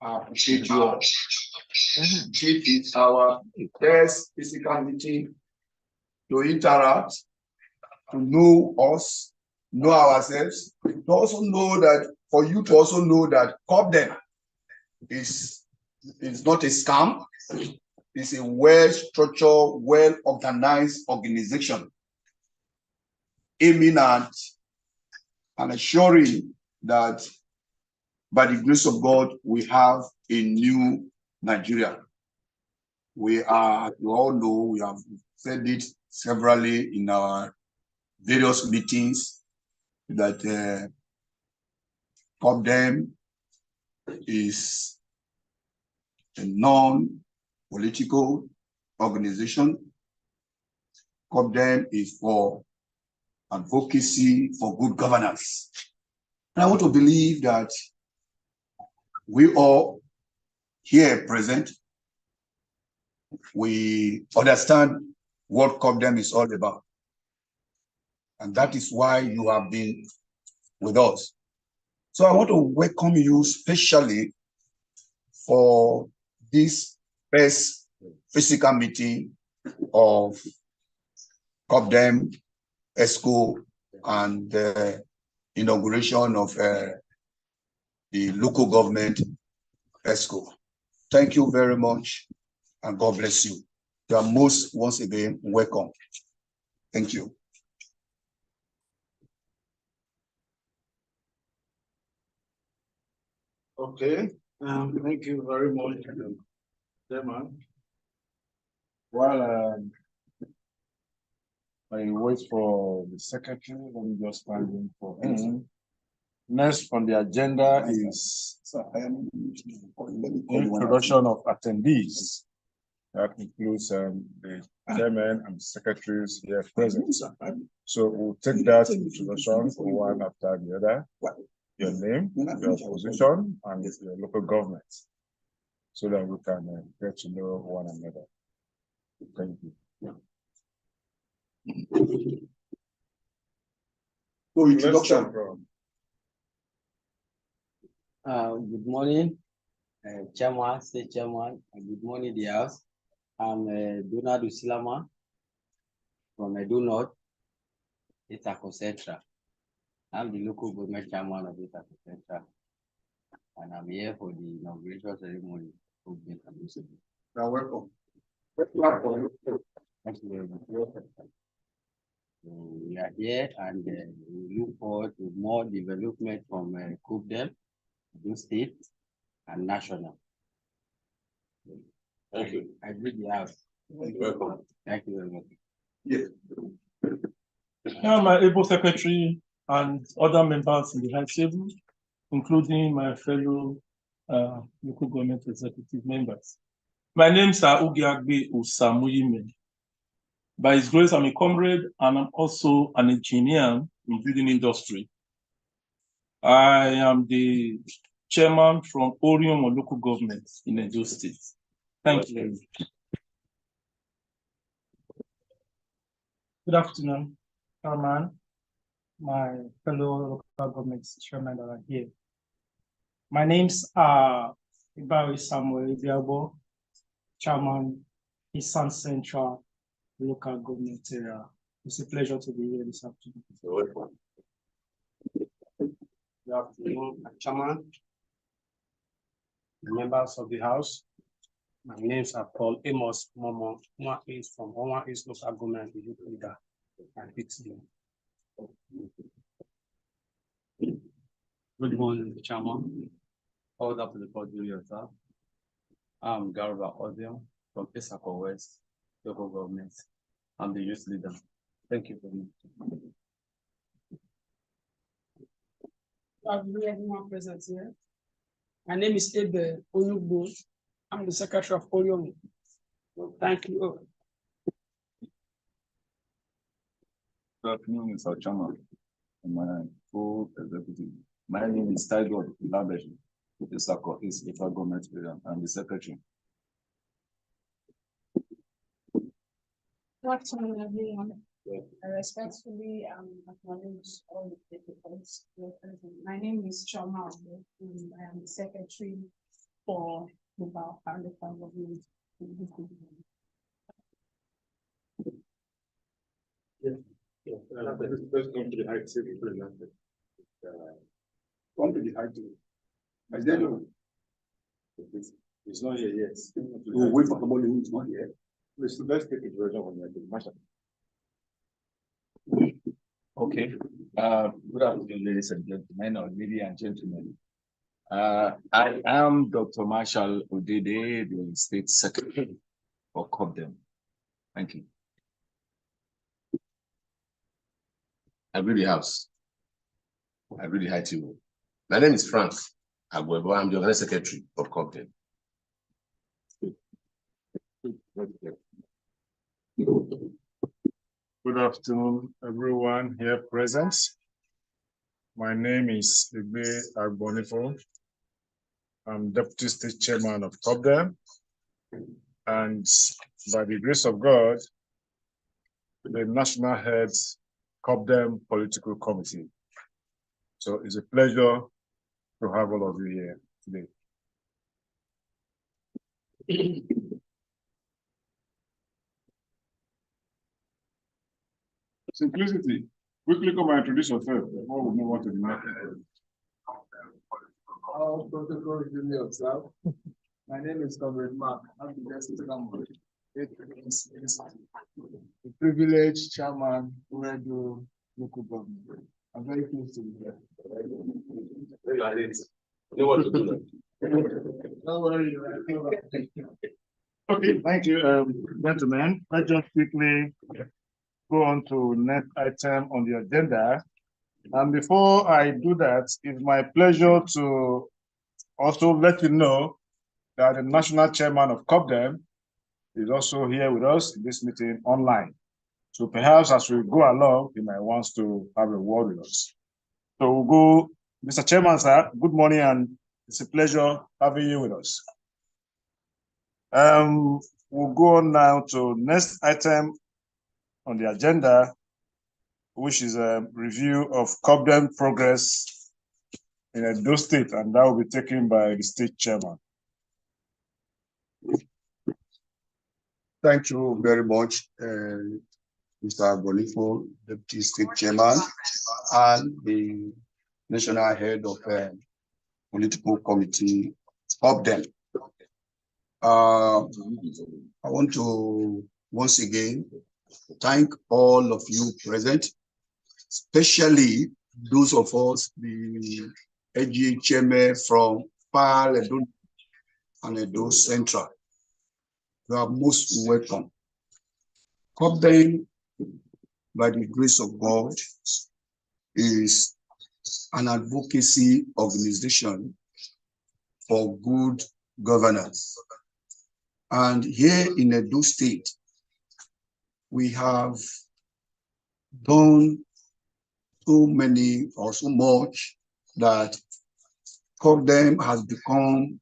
I appreciate you all. It is our first physical meeting to interact, to know us, know ourselves, to also know that, for you to also know that Copdem is not a scam. It's a well-structured, well-organized organization aiming at and assuring that by the grace of God, we have a new Nigeria. We all know, we have said it severally in our various meetings, that Copdem is a non-political organization. Copdem is for advocacy for good governance. And I want to believe that we all here present, we understand what Copdem is all about. And that is why you have been with us. So I want to welcome you especially for this first physical meeting of Copdem ESCO and the inauguration of the local government ESCO. Thank you very much, and God bless you. You are most once again welcome. Thank you. Okay, thank you very much, Chairman. Well, I wait for the secretary. Let me just find him for him. Next on the agenda is introduction of attendees. That includes the chairman and secretaries here present. So we'll take that introduction one after the other. Your name, your position, and your local government, so that we can get to know one another. Thank you. So introduction. Good morning, Chairman, State Chairman, and good morning, the House. I'm Donald Usilama from Edo North, Itako Central. I'm the local government chairman of Itako Central, and I'm here for the inauguration ceremony of the Inauguration. You're welcome. Thank you very much. So we are here, and we look forward to more development from Copdem, the state, and national. Thank you. I read the House. Welcome. Thank you very much. Yes. I'm my able secretary and other members in the high table, including my fellow local government executive members. My name is Lga Chairmen. By His grace, I'm a comrade, and I'm also an engineer in building industry. I am the chairman from Orion local government in Edo State. Thank you very much. Good afternoon, Chairman, my fellow local government chairman that are here. My name's Ibari Samuel Ibiabo, Chairman, Eastern Central Local Government Area. It's a pleasure to be here this afternoon. Good afternoon, Chairman, members of the House. My names are Paul Amos Momo, Oma East from Oma East Local Government leader and PTO. Good morning, Chairman. Hold up to the podium yourself. I'm Garba Odion from Isako West Local Government. I'm the youth leader. Thank you very much. Everyone present here. My name is Ebe Onugbo. I'm the secretary of Orion. Thank you. Good afternoon, Mr. Chairman, and my co-executive. My name is Taigo Labesh, the Isako East Local Government Area. I'm the secretary. Good afternoon, everyone. I respectfully acknowledge all the participants. My name is Choma, and I am the secretary for about 100,000 views. Let's come to the high table. Come to the high table. I tell you, It's not here yet. we'll wait for somebody who is not here. Let's take it when you're doing Masha. Okay. Good afternoon, ladies and gentlemen, or ladies and gentlemen. I am Dr. Marshall Odede, the State Secretary for Copdem. Thank you. I greet the house. I greet the high table. My name is Frank Agwebo. I'm the Organizing Secretary of Copdem. Good afternoon, everyone here present. My name is Lga Chairmen. I'm Deputy State Chairman of Copdem, and by the grace of God, the National Heads Copdem Political Committee. So it's a pleasure to have all of you here today. Simplicity. Quickly come and introduce yourself before we move on to the next. All protocol duly observed. My name is Comrade Mark. I'm the guest chairman. It is the privileged chairman of Edo local government. I'm very pleased to be here. You know what to do Don't worry. Okay, thank you, gentlemen. Let's just quickly go on to next item on the agenda. And before I do that, it's my pleasure to also let you know that the National Chairman of Copdem is also here with us in this meeting online. So perhaps as we go along, he might want to have a word with us. So we'll go, Mr. Chairman, sir, good morning, and it's a pleasure having you with us. We'll go on now to next item on the agenda, which is a review of Copdem progress in Edo State, and that will be taken by the State Chairman. Thank you very much, Mr. Bolifo, Deputy State Chairman, and the National Head of Political Committee, Copdem. I want to once again thank all of you present, especially those of us, the Lga Chairmen from Pal, Edo, and Edo Central. You are most welcome. Copdem, by the grace of God, is an advocacy organization for good governance. And here in Edo State, we have done so many or so much that Copdem has become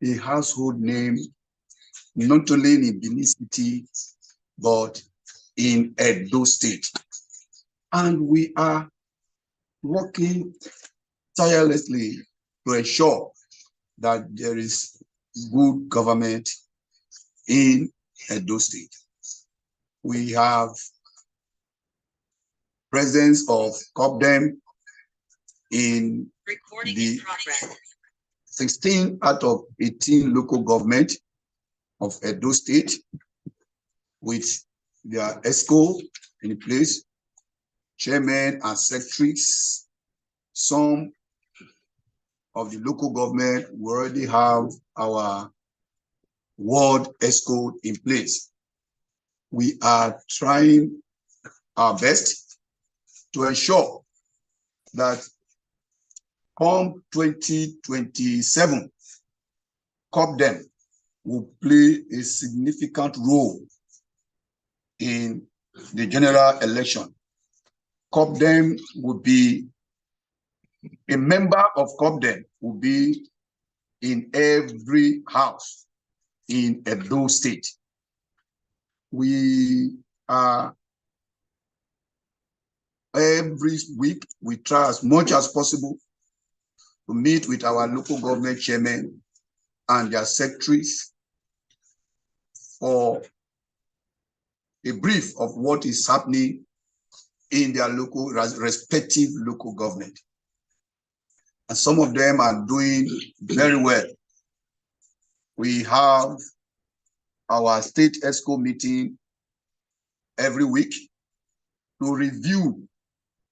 a household name, not only in Benin City, but in Edo State. And we are working tirelessly to ensure that there is good government in Edo State. We have presence of Copdem in the 16 out of 18 local government of Edo State, with their ESCO in place, chairmen and secretaries. Some of the local government, we already have our ward ESCO in place. We are trying our best to ensure that come 2027, Copdem will play a significant role in the general election. Copdem will be, a member of Copdem will be in every house in Edo State. We are, every week, we try as much as possible to meet with our local government chairmen and their secretaries for a brief of what is happening in their respective local government. And some of them are doing very well. We have our state ESCO meeting every week to review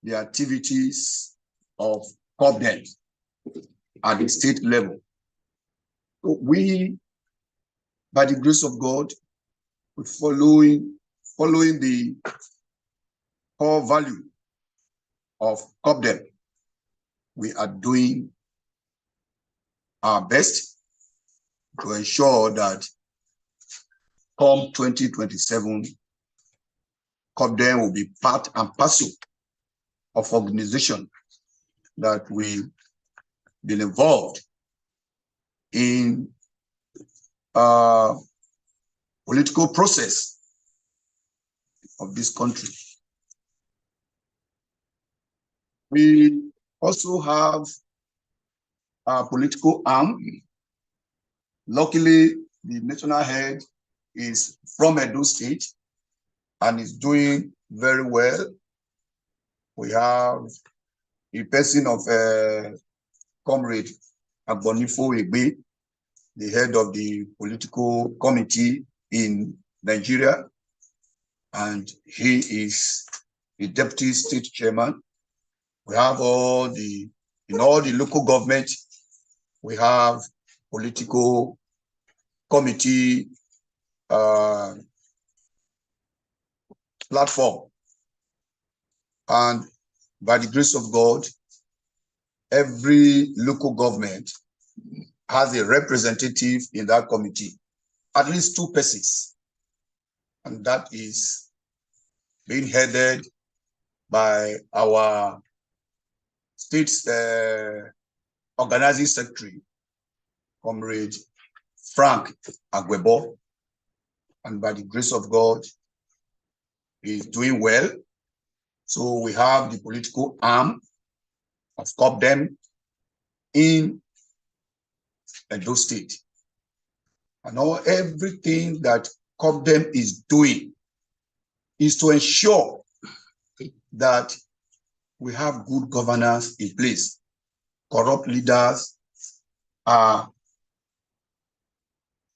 the activities of Copdem at the state level. So we, by the grace of God, following the core value of Copdem, we are doing our best to ensure that come 2027, Copdem will be part and parcel of organization that will be involved in political process of this country. We also have a political arm. Luckily, the national head is from Edo State and is doing very well. We have a person of Comrade Agbonifo Egbe, the head of the political committee in Nigeria, and he is the deputy state chairman. We have in all the local government, we have political committee platform. And by the grace of God, every local government has a representative in that committee, at least 2 persons. And that is being headed by our state's organizing secretary, Comrade Frank Agwebo, and by the grace of God, he is doing well. So we have the political arm of Copdem in Edo State. And everything that Copdem is doing is to ensure that we have good governance in place. Corrupt leaders are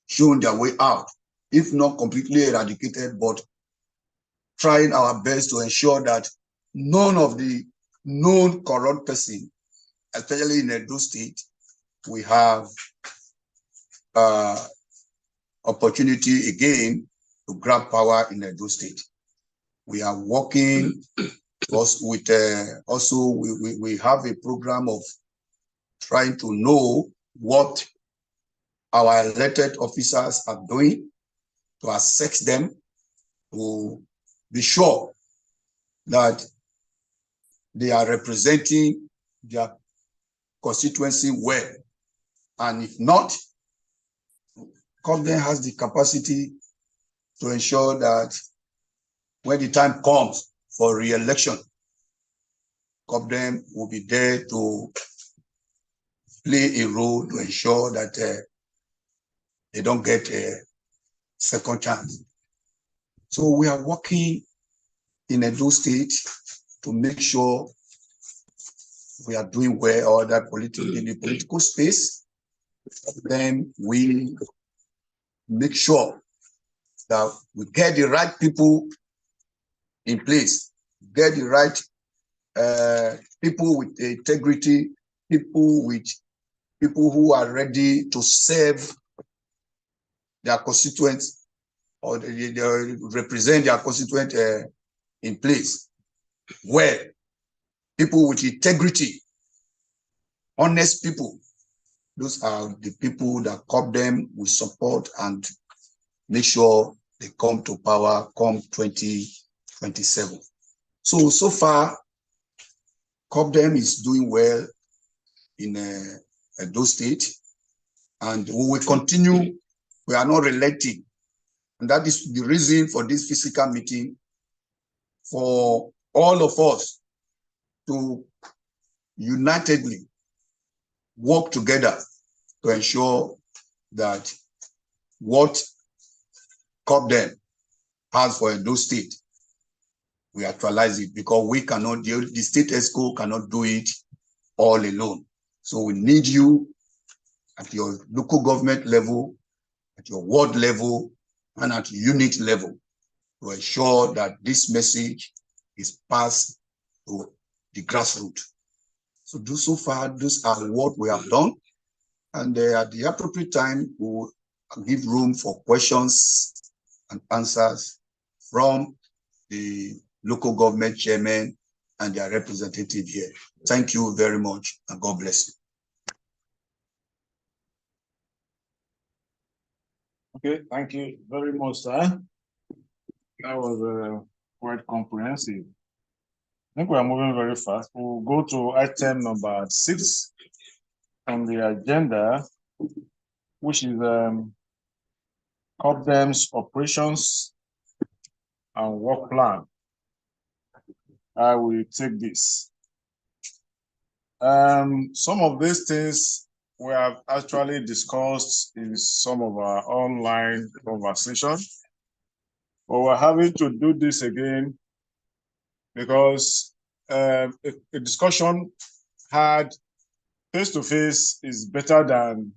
shown their way out, if not completely eradicated, but trying our best to ensure that none of the known corrupt person, especially in Edo State, we have opportunity again to grab power in Edo State. We are working with we have a program of trying to know what our elected officers are doing, to assess them, to be sure that they are representing their constituency well. And if not, Copdem has the capacity to ensure that when the time comes for re-election, Copdem will be there to play a role to ensure that they don't get a second chance. So we are working in Edo State to make sure we are doing well, or that in the political space. Then we make sure that we get the right people in place, get the right people with integrity, people who are ready to serve their constituents, or they represent their constituent in place well. People with integrity, honest people. Those are the people that Copdem will support and make sure they come to power come 2027. So far, Copdem is doing well in Edo State, and we will continue. We are not relenting. And that is the reason for this physical meeting, for all of us to unitedly work together to ensure that what Copdem has for Edo State, we actualize it, because we cannot, the state ESCO cannot do it all alone. So we need you at your local government level, at your ward level, and at unit level to ensure that this message is passed to the grassroots. So far, those are what we have done. And at the appropriate time, we will give room for questions and answers from the local government chairman and their representative here. Thank you very much, and God bless you. Okay, thank you very much, sir. That was quite comprehensive. I think we are moving very fast. We'll go to item number 6 on the agenda, which is Copdem's operations and work plan. I will take this. Some of these things we have actually discussed in some of our online conversations, but we're having to do this again because a discussion had face-to-face is better than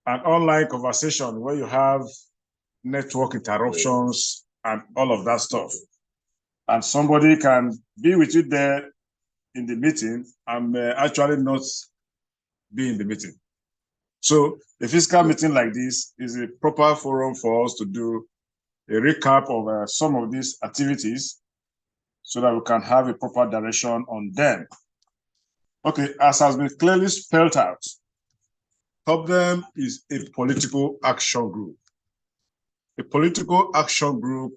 an online conversation where you have network interruptions and all of that stuff. And somebody can be with you there in the meeting and actually not be in the meeting. So a physical meeting like this is a proper forum for us to do a recap of some of these activities so that we can have a proper direction on them. Okay, as has been clearly spelled out, Copdem is a political action group. A political action group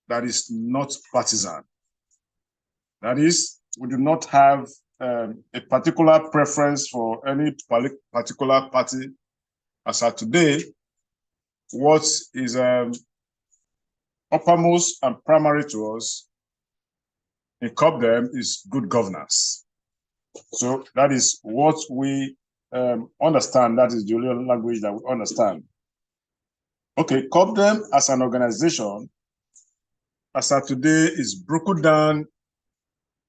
that is not partisan. That is, we do not have a particular preference for any particular party. As of today, what is uppermost and primary to us in Copdem is good governance. So that is what we understand. That is the only language that we understand. Okay, Copdem as an organization, as of today, is broken down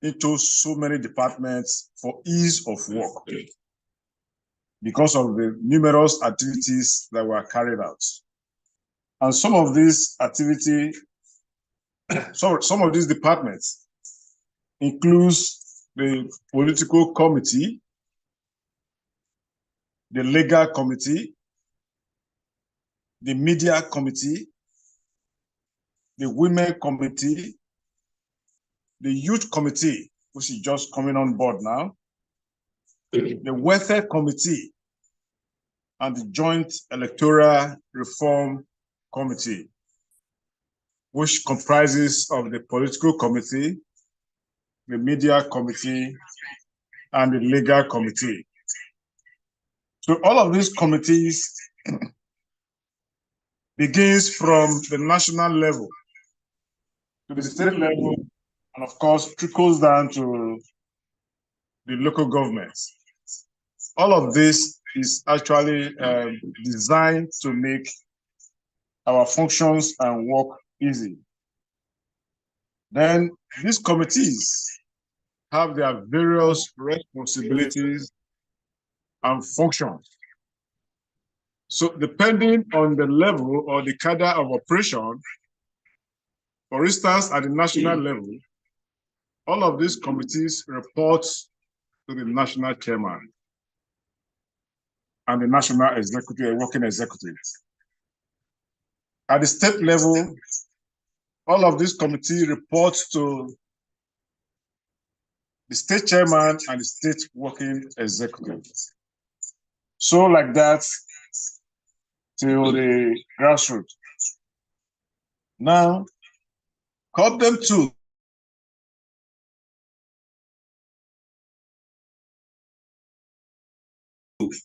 into so many departments for ease of work because of the numerous activities that were carried out. And some of these activities, some of these departments includes the political committee, the legal committee, the media committee, the women committee, the youth committee, which is just coming on board now, the welfare committee, and the joint electoral reform committee, which comprises of the political committee, the media committee, and the legal committee. So all of these committees begins from the national level to the state level, and of course trickles down to the local governments. All of this is actually designed to make our functions and work easy. Then these committees have their various responsibilities and functions. So depending on the level or the cadre of operation, for instance, at the national level, all of these committees report to the national chairman and the national executive, working executives. At the state level, all of these committees report to the state chairman and the state working executives. So like that till the grassroots. Now, Copdem too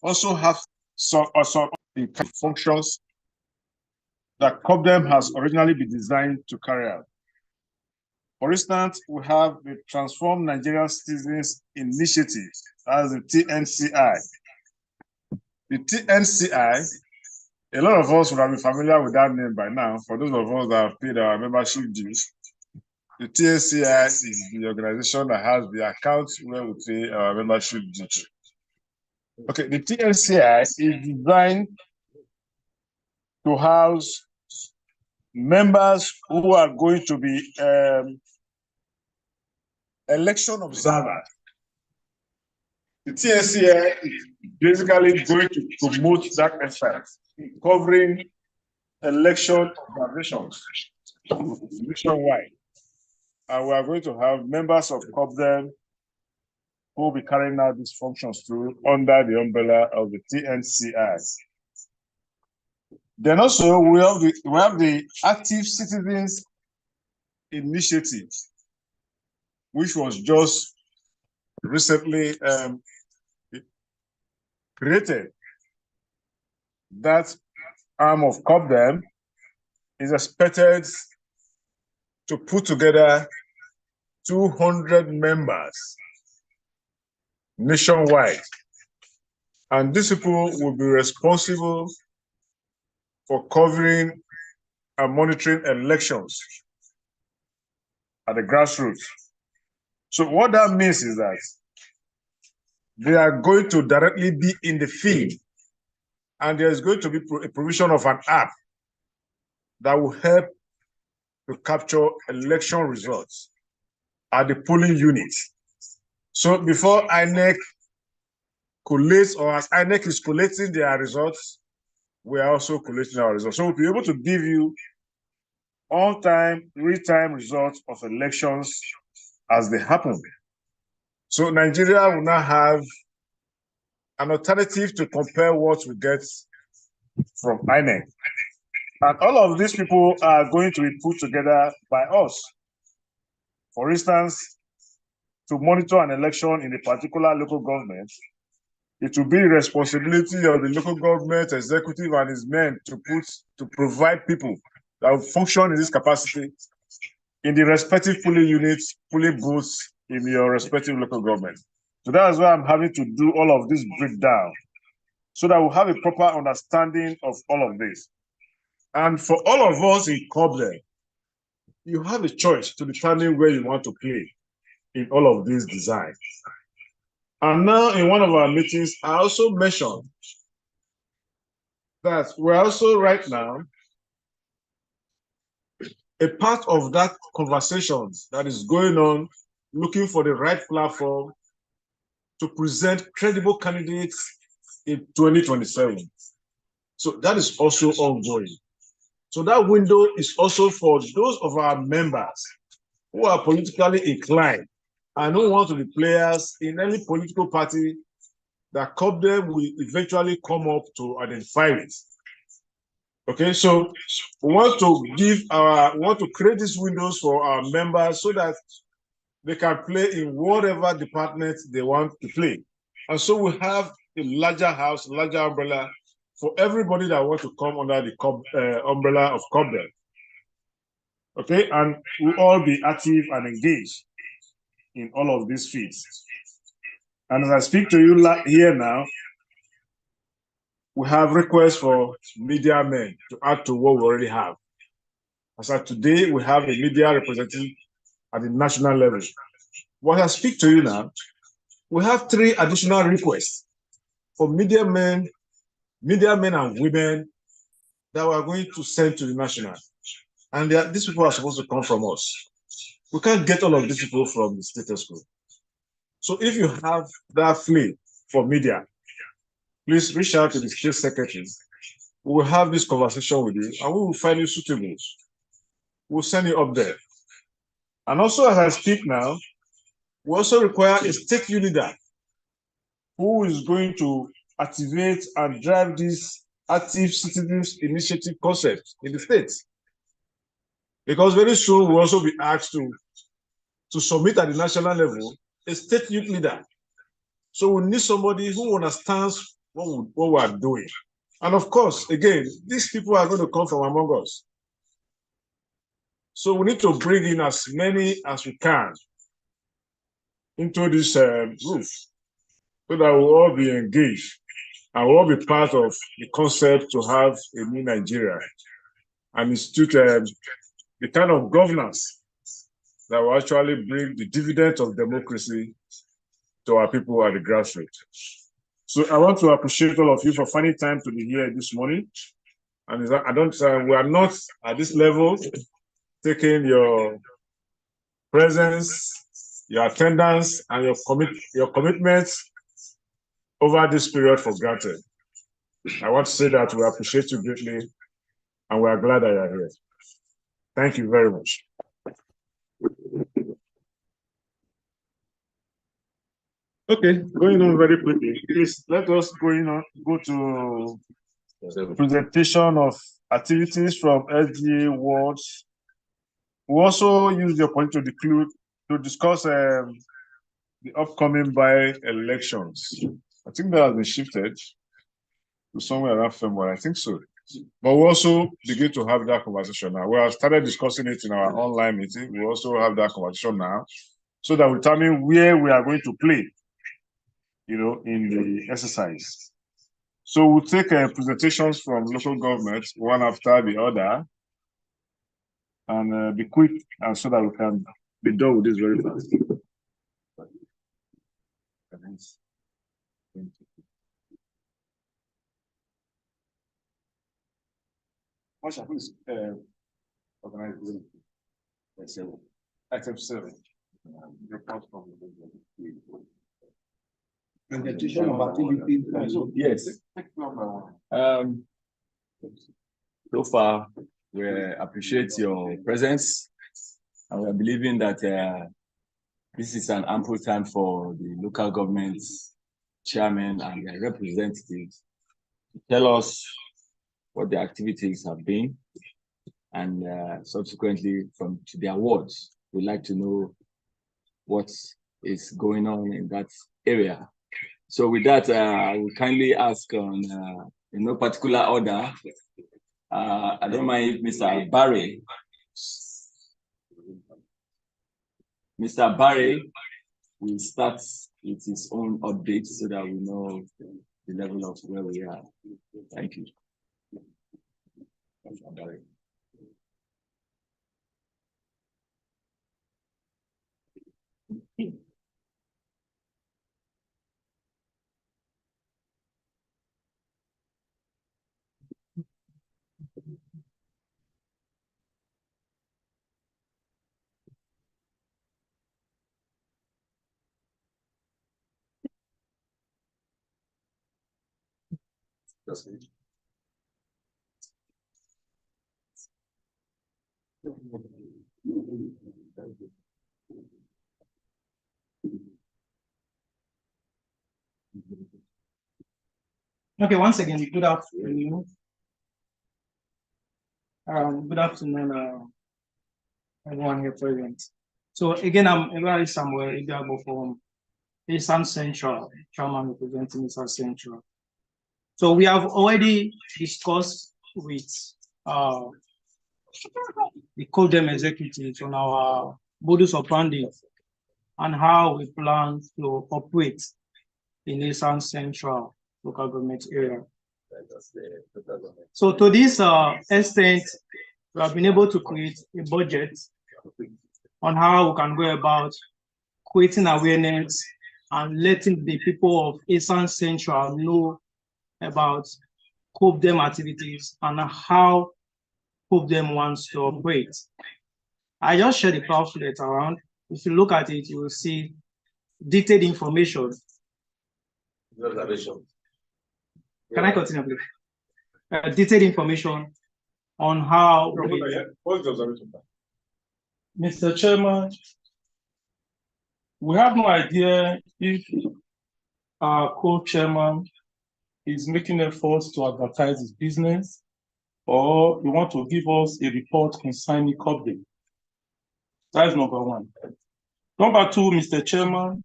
also have some functions that Copdem has originally been designed to carry out. For instance, we have the Transform Nigerian Citizens Initiative, as the TNCI. The TNCI, a lot of us would have been familiar with that name by now. For those of us that have paid our membership dues, the TNCI is the organization that has the accounts where we pay our membership dues. Okay, the TNCI is designed to house members who are going to be election observers. The TNCI is basically going to promote that effort, covering election observations nationwide. And we are going to have members of Copdem who will be carrying out these functions through under the umbrella of the TNCI. Then also we have the Active Citizens Initiative, which was just recently created. That arm of Copdem is expected to put together 200 members nationwide. And these people will be responsible for covering and monitoring elections at the grassroots. So what that means is that they are going to directly be in the field, and there's going to be a provision of an app that will help to capture election results at the polling units. So before INEC collates, or as INEC is collating their results, we are also collating our results. So we'll be able to give you on-time, real-time results of elections as they happen. So Nigeria will now have an alternative to compare what we get from INEC. And all of these people are going to be put together by us. For instance, to monitor an election in a particular local government, it will be the responsibility of the local government executive and his men to provide people that will function in this capacity in the respective polling units, polling booths in your respective local government. So that's why I'm having to do all of this breakdown, so that we'll have a proper understanding of all of this. And for all of us in Copdem, you have a choice to determine where you want to play in all of these designs. And now in one of our meetings, I also mentioned that we're also right now a part of that conversation that is going on, looking for the right platform to present credible candidates in 2027. So that is also ongoing. So that window is also for those of our members who are politically inclined and who want to be players in any political party that Copdem will eventually come up to identify with. Okay, so we want to create these windows for our members so that they can play in whatever department they want to play. And so we have a larger house, larger umbrella for everybody that wants to come under the umbrella of Copdem. Okay, and we'll all be active and engaged in all of these fields. And as I speak to you here now, we have requests for media men to add to what we already have. As of today, we have a media representative at the national level. What I speak to you now, we have 3 additional requests for media men and women that we are going to send to the national. And these people are supposed to come from us. We can't get all of these people from the status quo. So if you have that flair for media, please reach out to the state secretaries. We will have this conversation with you and we will find you suitable. We'll send you up there. And also, as I speak now, we also require a state leader who is going to activate and drive this Active Citizens Initiative concept in the states. Because very soon we'll also be asked to submit at the national level a state youth leader. So we need somebody who understands what we are doing. And of course, again, these people are going to come from among us. So we need to bring in as many as we can into this group so that we'll all be engaged and we'll all be part of the concept to have a new Nigeria and institute the kind of governance that will actually bring the dividend of democracy to our people at the grassroots. So I want to appreciate all of you for finding time to be here this morning. And we are not at this level taking your presence, your attendance, and your commitments over this period for granted. I want to say that we appreciate you greatly, and we are glad that you are here. Thank you very much. Okay, going on very quickly. Please let us go to presentation of activities from SDA wards. We also use the opportunity to discuss the upcoming by-elections. I think that has been shifted to somewhere around February. I think so. But we also begin to have that conversation now. We have started discussing it in our online meeting. We also have that conversation now, so that we determine where we are going to play, in the exercise. So we'll take presentations from local governments, one after the other, and be quick, and so that we can be done with this very fast. Masha, please organize item 7. Report from the Presentation of activities. Yes. So far, we appreciate your presence, and we are believing that this is an ample time for the local government chairmen and their representatives to tell us what the activities have been, and subsequently from their wards, we'd like to know what is going on in that area. So with that, I will kindly ask on in no particular order. I don't mind if Mr. Barry will start with his own update so that we know the level of where we are. Thank you. Okay, once again, good afternoon. Good afternoon, everyone here present. So again, I'm Evaluate Samuel Igabo from Eastern Central, Chairman representing Eastern Central. So we have already discussed with the Copdem executives on our modus operandi and how we plan to operate in Eastern Central local government area. So to this extent, we have been able to create a budget on how we can go about creating awareness and letting the people of Eastern Central know about Copdem activities and how Copdem wants to operate. I just shared the pamphlet around. If you look at it, you will see detailed information. Can I continue, please? Detailed information on how. What's the observation? Mr. Chairman, we have no idea if our co-chairman is making efforts to advertise his business, or you want to give us a report concerning Copdem. That is number one. Number two, Mr. Chairman,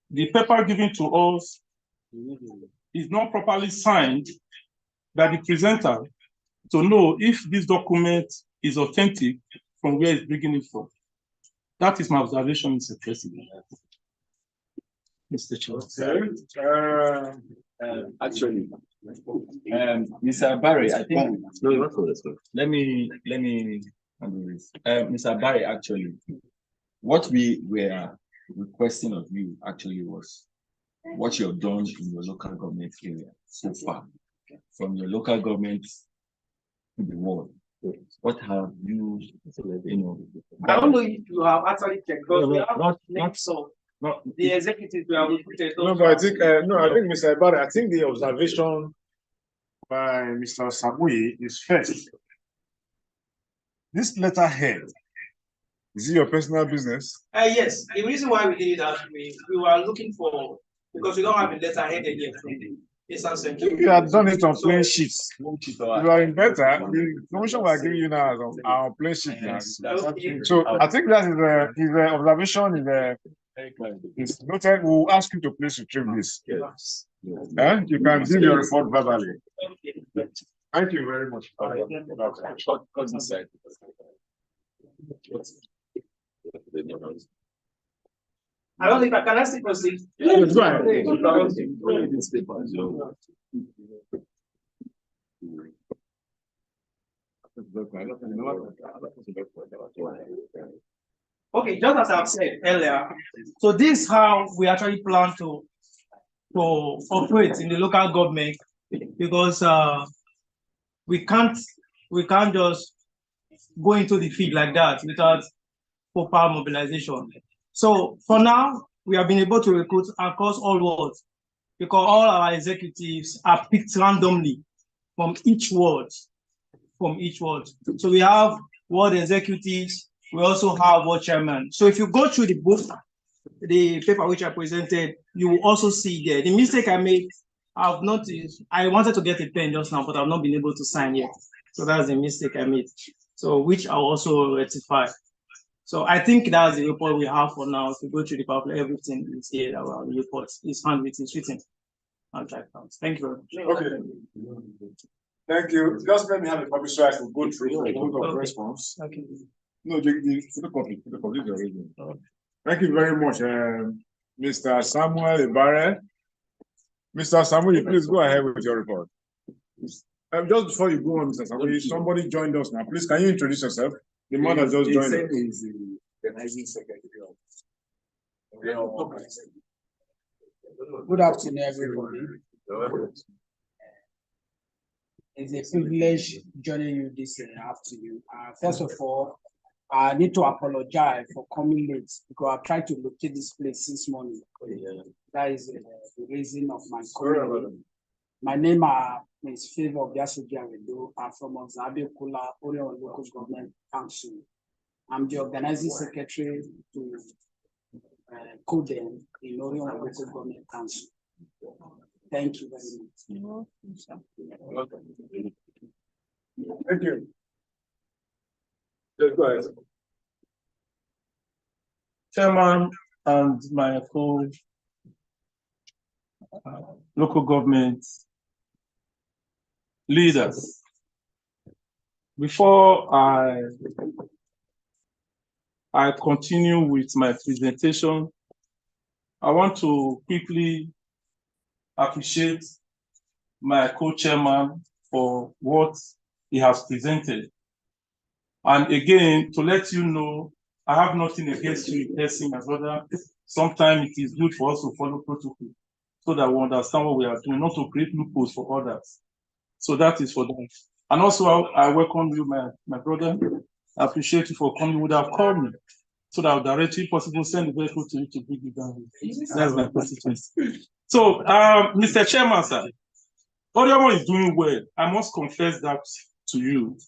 the paper given to us is not properly signed by the presenter to know if this document is authentic from where it's beginning from. That is my observation, Mr. President. Mr. Chairman. Okay. Actually, Mr. Barry, I think let me handle this. Mr. Barry, actually, what we were requesting of you actually was what you've done in your local government area so far, from your local government to the world. What have you, I don't know if you have actually checked, because we have not the executives we have recruited. no, but I think Mr. Barry, I think the observation by Mr. Samui is first. This letterhead, is it your personal business? Yes, the reason why we did that, we were looking for, because we don't have a letterhead again from the Eastern Central. You have done it on plain sheets. You are in better. The information we are giving you now is on plain sheet now. So I think that is the observation is noted. We'll ask you to please retrieve this. Yes. And you can give your report verbally. Thank you very much. I don't think I can ask the proceed. Yes, go ahead. Okay, just as I've said earlier, so this is how we actually plan to operate in the local government, because we can't just go into the field like that without proper mobilization. So for now, we have been able to recruit across all wards, because all our executives are picked randomly from each ward. So we have ward executives, we also have ward chairman. So if you go through the book, the paper which I presented, you will also see there. The mistake I made, I've noticed, I wanted to get a pen just now, but I've not been able to sign yet. So that's the mistake I made. So which I'll also rectify. So I think that's the report we have for now. If you go through the paper, everything is here. Our report is handwritten, it's written. Thank you very much. Okay. Thank you. Just let me have a copy so I can go through the book of response. Okay. No, the photocopy is original. Thank you very much, Mr. Samuel Ibarre. Mr. Samuel, please go ahead with your report. Just before you go on, Mr. Samuel, somebody joined us now. Please, can you introduce yourself? The man that just joined us. Is the organizing secretary of. Good afternoon, everybody. It's a privilege joining you this afternoon. First of all, I need to apologize for coming late because I've tried to locate this place since morning. That is the reason of my coming. My name is Favor of Lga Edo. I'm from Ozabe Kula, Orion Local Government Council. I'm the organizing secretary to Copdem in Orion Local Government Council. Thank you very much. Thank you. Just go ahead. Chairman and my local government leaders. Before I continue with my presentation, I want to quickly appreciate my co-chairman for what he has presented. And again, to let you know, I have nothing against you in person, my brother. Sometimes it is good for us to follow protocol so that we understand what we are doing, not to create loopholes for others. So that is for them. And also, I welcome you, my brother. I appreciate you for coming. You would have called me so that I would directly possible send the vehicle to you to bring you down. That's my constituency. So, Mr. Chairman, sir, Orion is doing well. I must confess that to you.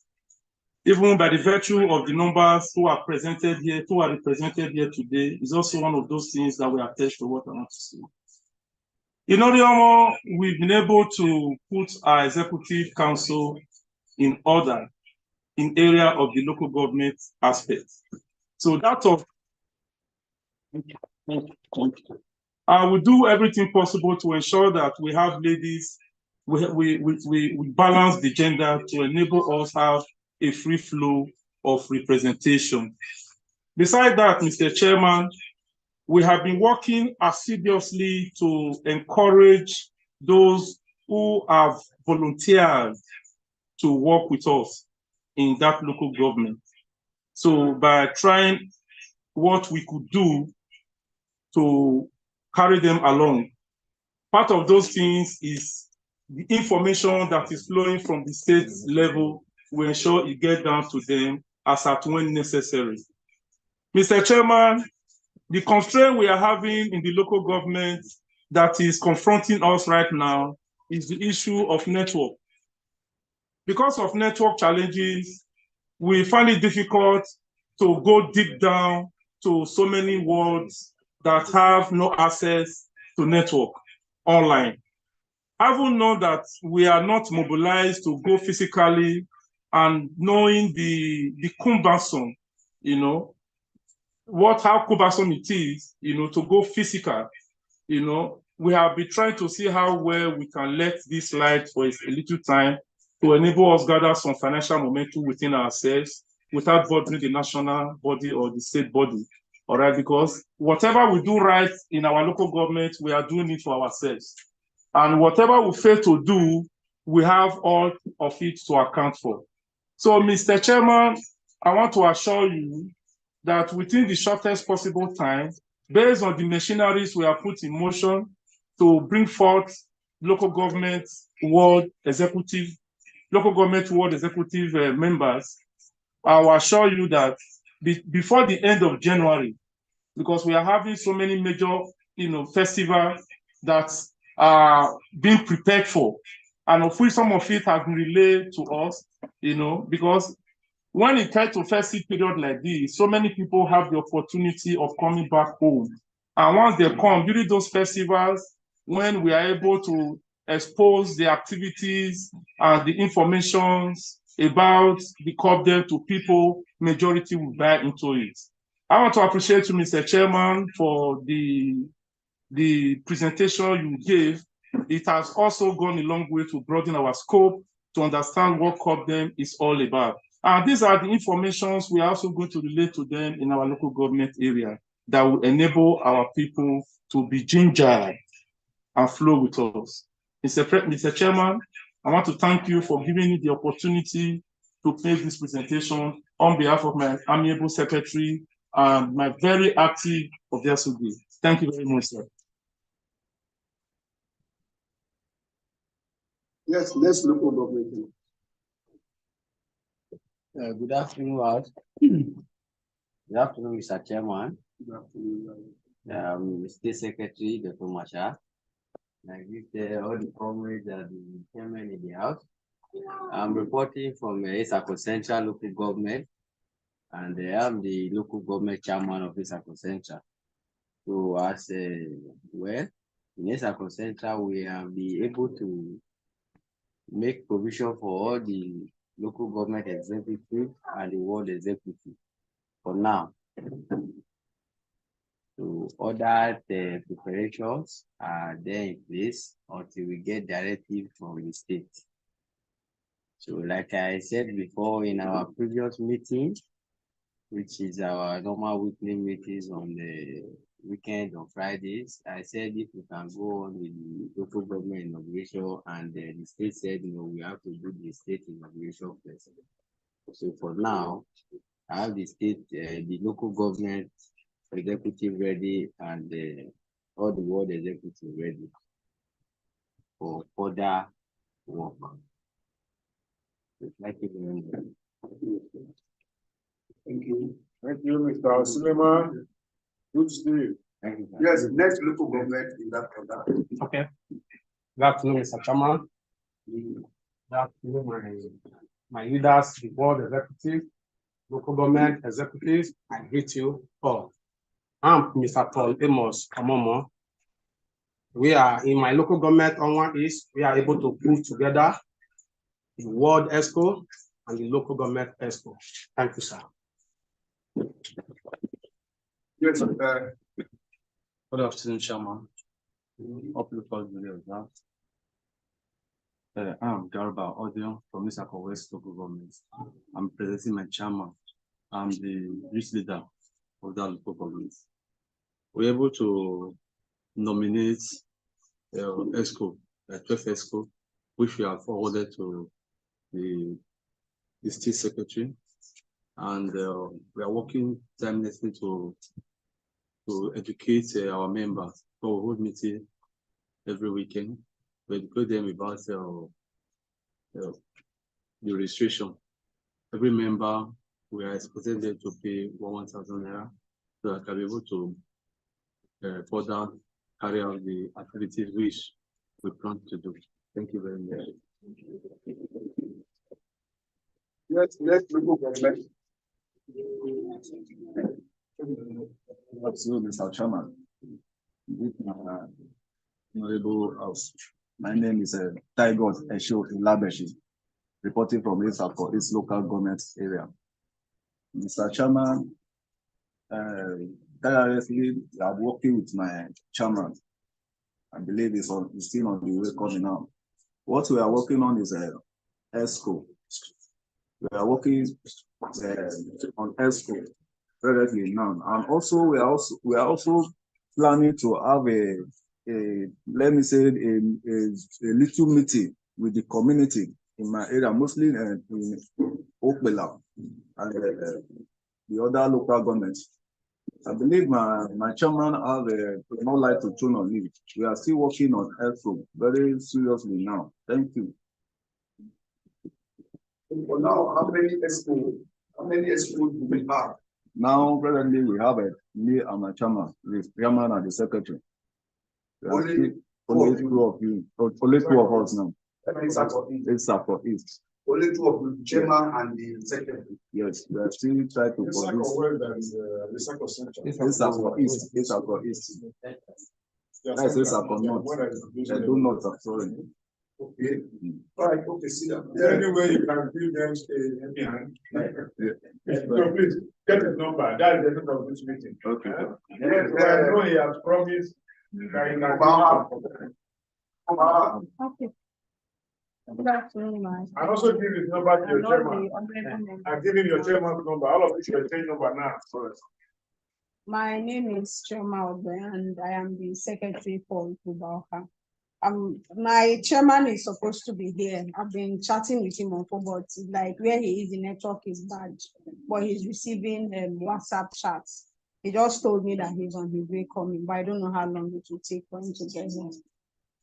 Even by the virtue of the numbers who are presented here, who are represented here today, is also one of those things that we attach to what I want to say. In Orion, we've been able to put our executive council in order in area of the local government aspect. So that of I will do everything possible to ensure that we have ladies, we balance the gender to enable us have a free flow of representation. Besides that, Mr. Chairman, we have been working assiduously to encourage those who have volunteered to work with us in that local government. So by trying what we could do to carry them along, part of those things is the information that is flowing from the state level. We ensure it gets down to them as at when necessary. Mr. Chairman, the constraint we are having in the local government that is confronting us right now is the issue of network. Because of network challenges, we find it difficult to go deep down to so many wards that have no access to network online. Having known that we are not mobilized to go physically and knowing the cumbersome, how cumbersome it is, to go physical, we have been trying to see how well we can let this slide for a little time to enable us gather some financial momentum within ourselves without bothering the national body or the state body. All right, because whatever we do right in our local government, we are doing it for ourselves. And whatever we fail to do, we have all of it to account for. So, Mr. Chairman, I want to assure you that within the shortest possible time, based on the machineries we have put in motion to bring forth local government ward executive members, I will assure you that before the end of January, because we are having so many major, festivals that are being prepared for, and of which some of it has been relayed to us, because when it comes to festive period like this, so many people have the opportunity of coming back home. And once they come during those festivals, when we are able to expose the activities and the information about the Copdem to people, majority will buy into it. I want to appreciate you, Mr. Chairman, for the presentation you gave. It has also gone a long way to broaden our scope to understand what Copdem is all about. And these are the informations we are also going to relate to them in our local government area that will enable our people to be gingered and flow with us. Mr. Chairman, I want to thank you for giving me the opportunity to make this presentation on behalf of my amiable secretary and my very active Obiasugi. Thank you very much, sir. Yes, let's look over government. Good afternoon, all. Good afternoon, Mr. Chairman. Good afternoon. State Secretary, Dr. Masha. I greet all the comrades and the chairman in the house. I'm reporting from Isako Central local government, and I'm the local government chairman of Isako Central. So as well, in Isako Central, we have been able to make provision for all the local government executive and the ward executive for now. So other preparations are there in place until we get directive from the state. So like I said before in our previous meeting, which is our normal weekly meetings on the weekend on Fridays, I said if we can go on with the local government inauguration, and the state said, we have to do the state inauguration first. So for now, I have the state, the local government executive ready, and all the ward executive ready for further work. Thank you very much. Thank you. Thank you, Mr. Suleiman. Good to see you. Thank you. Yes, next local government in that order. Okay. Good afternoon, Mr. Chairman. Good afternoon, my leaders, the board executive, local government executives. I greet you all. I'm Mr. Paul Amos Omomo. We are in my local government on one East. We are able to put together the ward ESCO and the local government ESCO. Thank you, sir. Yes, Good afternoon, Chairman. Hope you all video now. I'm Garba Odion from Isako West Local Government. I'm presenting my chairman. I'm the youth leader of that local government. We're able to nominate ESCO 12 ESCO, which we have forwarded to the state secretary, and we are working tirelessly to educate our members. So we hold meeting every weekend. We educate them about the registration. Every member, we are expecting them to pay 1,000 naira, so that can be able to further carry out the activities which we plan to do. Thank you very much. Let's look at that. Absolutely, Mr. Chairman. Honorable House. My name is Taigot Esho Ilabeshi, reporting from its local government area. Mr. Chairman, tirelessly, I'm working with my chairman. I believe it's still on the way coming now. What we are working on is ESCO. We are working on ESCO currently now, and also we are also planning to have a let me say a little meeting with the community in my area, mostly in Okbela and the other local governments. I believe my chairman have more light to turn on it. We are still working on ESCO very seriously now. Thank you. For now, how many ESCO do we have? Now, presently, we have me and my chairman, the chairman and the secretary. Only two of you, only two of us now. It's for East. Only two of you, chairman and the secretary. Yes, we are still trying to It's for East. It's for East. That's it's for North. They do not, sorry. Okay. All right, okay, sit down. Anyway, you can give them a hand. So please get his number. That is the end of this meeting. Okay. Yes, I know he has promised that he can Okay. Good afternoon, ma'am. and also give his number to your chairman. And give him your chairman's number. All of you should change number now. My name is Choma Obe, and I am the secretary for Lga. My chairman is supposed to be here. I've been chatting with him on phone, but like where he is, the network is bad. But he's receiving WhatsApp chats. He just told me that he's on his way coming, but I don't know how long it will take for him to get here.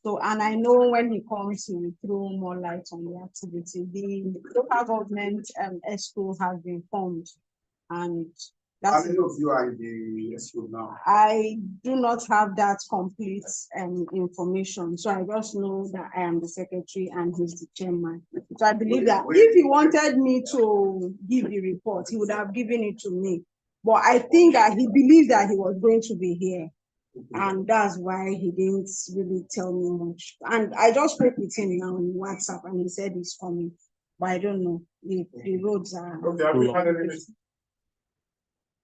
So, and I know when he comes, he will throw more light on the activity. The local government ESCO has been formed, and how many of you are in the ESCO now? I do not have that complete information. So I just know that I am the secretary and he's the chairman. So I believe that if he wanted me to give the report, he would have given it to me. But I think that he believed that he was going to be here. And that's why he didn't really tell me much. And I just spoke with him now on WhatsApp and he said he's coming. But I don't know if the roads are. Okay, have you had any meeting?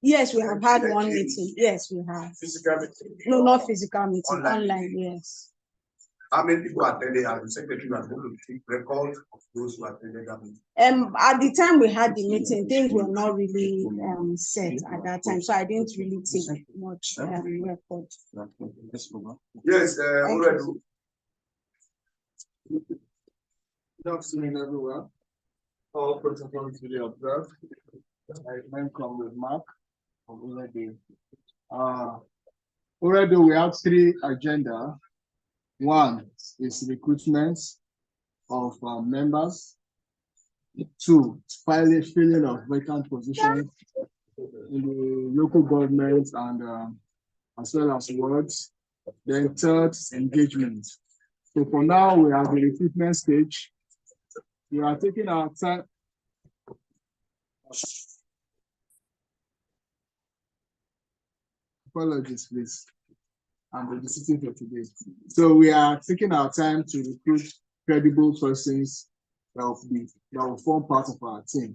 Yes, we have had one meeting. Yes, we have. Physical meeting? No, not physical meeting, online, yes. How many people attended as the secretary was going to take record of those who attended that meeting? At the time we had the meeting, things were not really set at that time, so I didn't really take much record. Yes, Good afternoon, everyone. All protocols to be observed. I welcome with Mark from Already. Already we have three agenda. One is recruitment of members. Two, filling of vacant positions in the local government and as well as wards. Then third, engagement. So for now, we are the recruitment stage. We are taking our time. Apologies, please. I'm babysitting for today. So we are taking our time to recruit credible persons that will form part of our team.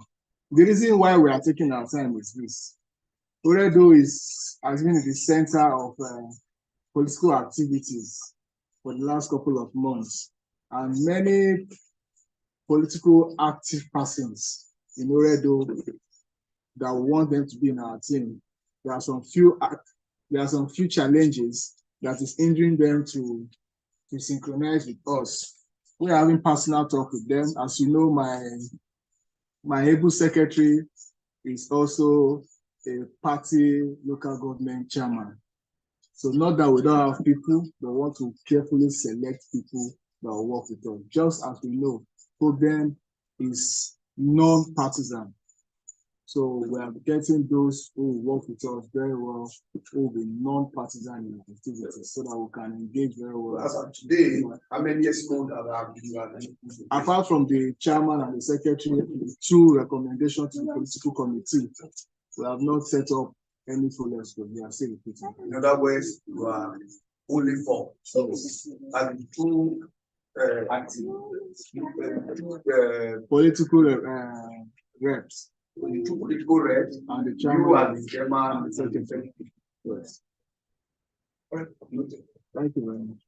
The reason why we are taking our time is this. Oredo has been in the center of political activities for the last couple of months, and many political active persons in Oredo that want them to be in our team. There are some few challenges that is hindering them to to synchronize with us. We're having personal talk with them. As you know, my able secretary is also a party local government chairman. So not that we don't have people, but we want to carefully select people that will work with us. Just as we know, Copdem is non-partisan. So we are getting those who will work with us very well, who will be non-partisan in the activities, so that we can engage very well. As of today, how many years old are you? Apart from the chairman and the secretary, the 2 recommendations to the political committee, we have not set up any full escrow. We are still repeating. In other words, you are only 4. So, and 2 political reps. 2 political reps And the you chairman are the chairman and the secretary. Yes. Thank you very much.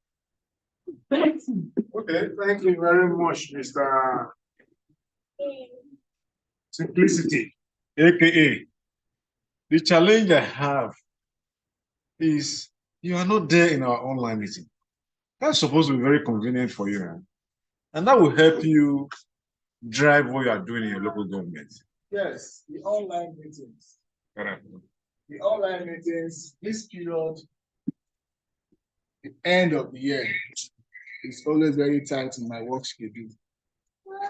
Okay, thank you very much, Mr. Simplicity, aka. The challenge I have is you are not there in our online meeting. That's supposed to be very convenient for you, huh? And that will help you drive what you are doing in your local government. Yes, the online meetings. Correct. The online meetings, this period, the end of the year, is always very tight in my work schedule.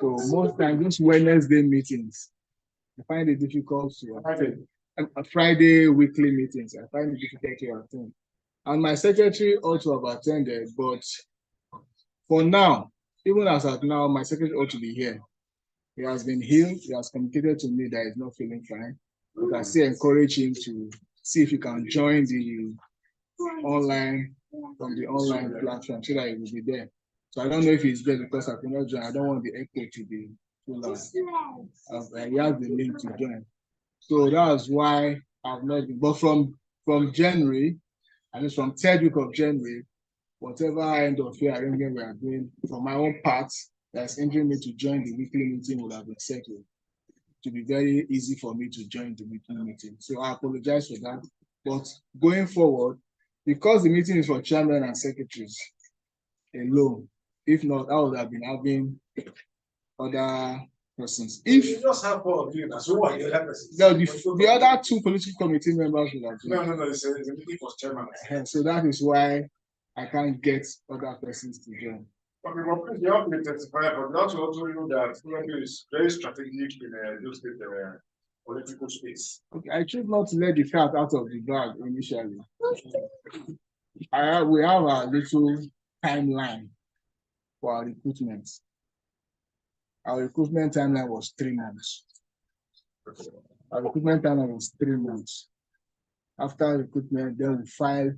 So most times, those Wednesday meetings, I find it difficult to attend. Friday weekly meetings, I find it difficult to attend. And my secretary also have attended, but for now, even as at now, my secretary ought to be here. He has been healed. He has communicated to me that he's not feeling fine. But I still encourage him to see if he can join the online, from the online platform, so that he will be there. So I don't know if he's there because I cannot join. I don't want the echo to be too loud. He has the link to join. So that's why I've not been. But from January, at least from 3rd week of January, whatever end of year arrangement we are doing, for my own part, that's hindering me to join the weekly meeting would have been settled. To be very easy for me to join the weekly meeting. So I apologize for that. But going forward, because the meeting is for chairmen and secretaries alone, if not, I would have been having other persons. If you just have 4 of you, that's who are the other persons. The other 2 political committee members will have been. No, it's a meeting for chairman. So that is why I can't get other persons to join. Okay, well, you have to testify, but not to also know that Fulani is very strategic in those political space. Okay, I choose not to let the cat out of the bag initially. We have a little timeline for our recruitment. Our recruitment timeline was 3 months. Our recruitment timeline was 3 months. After recruitment, then we file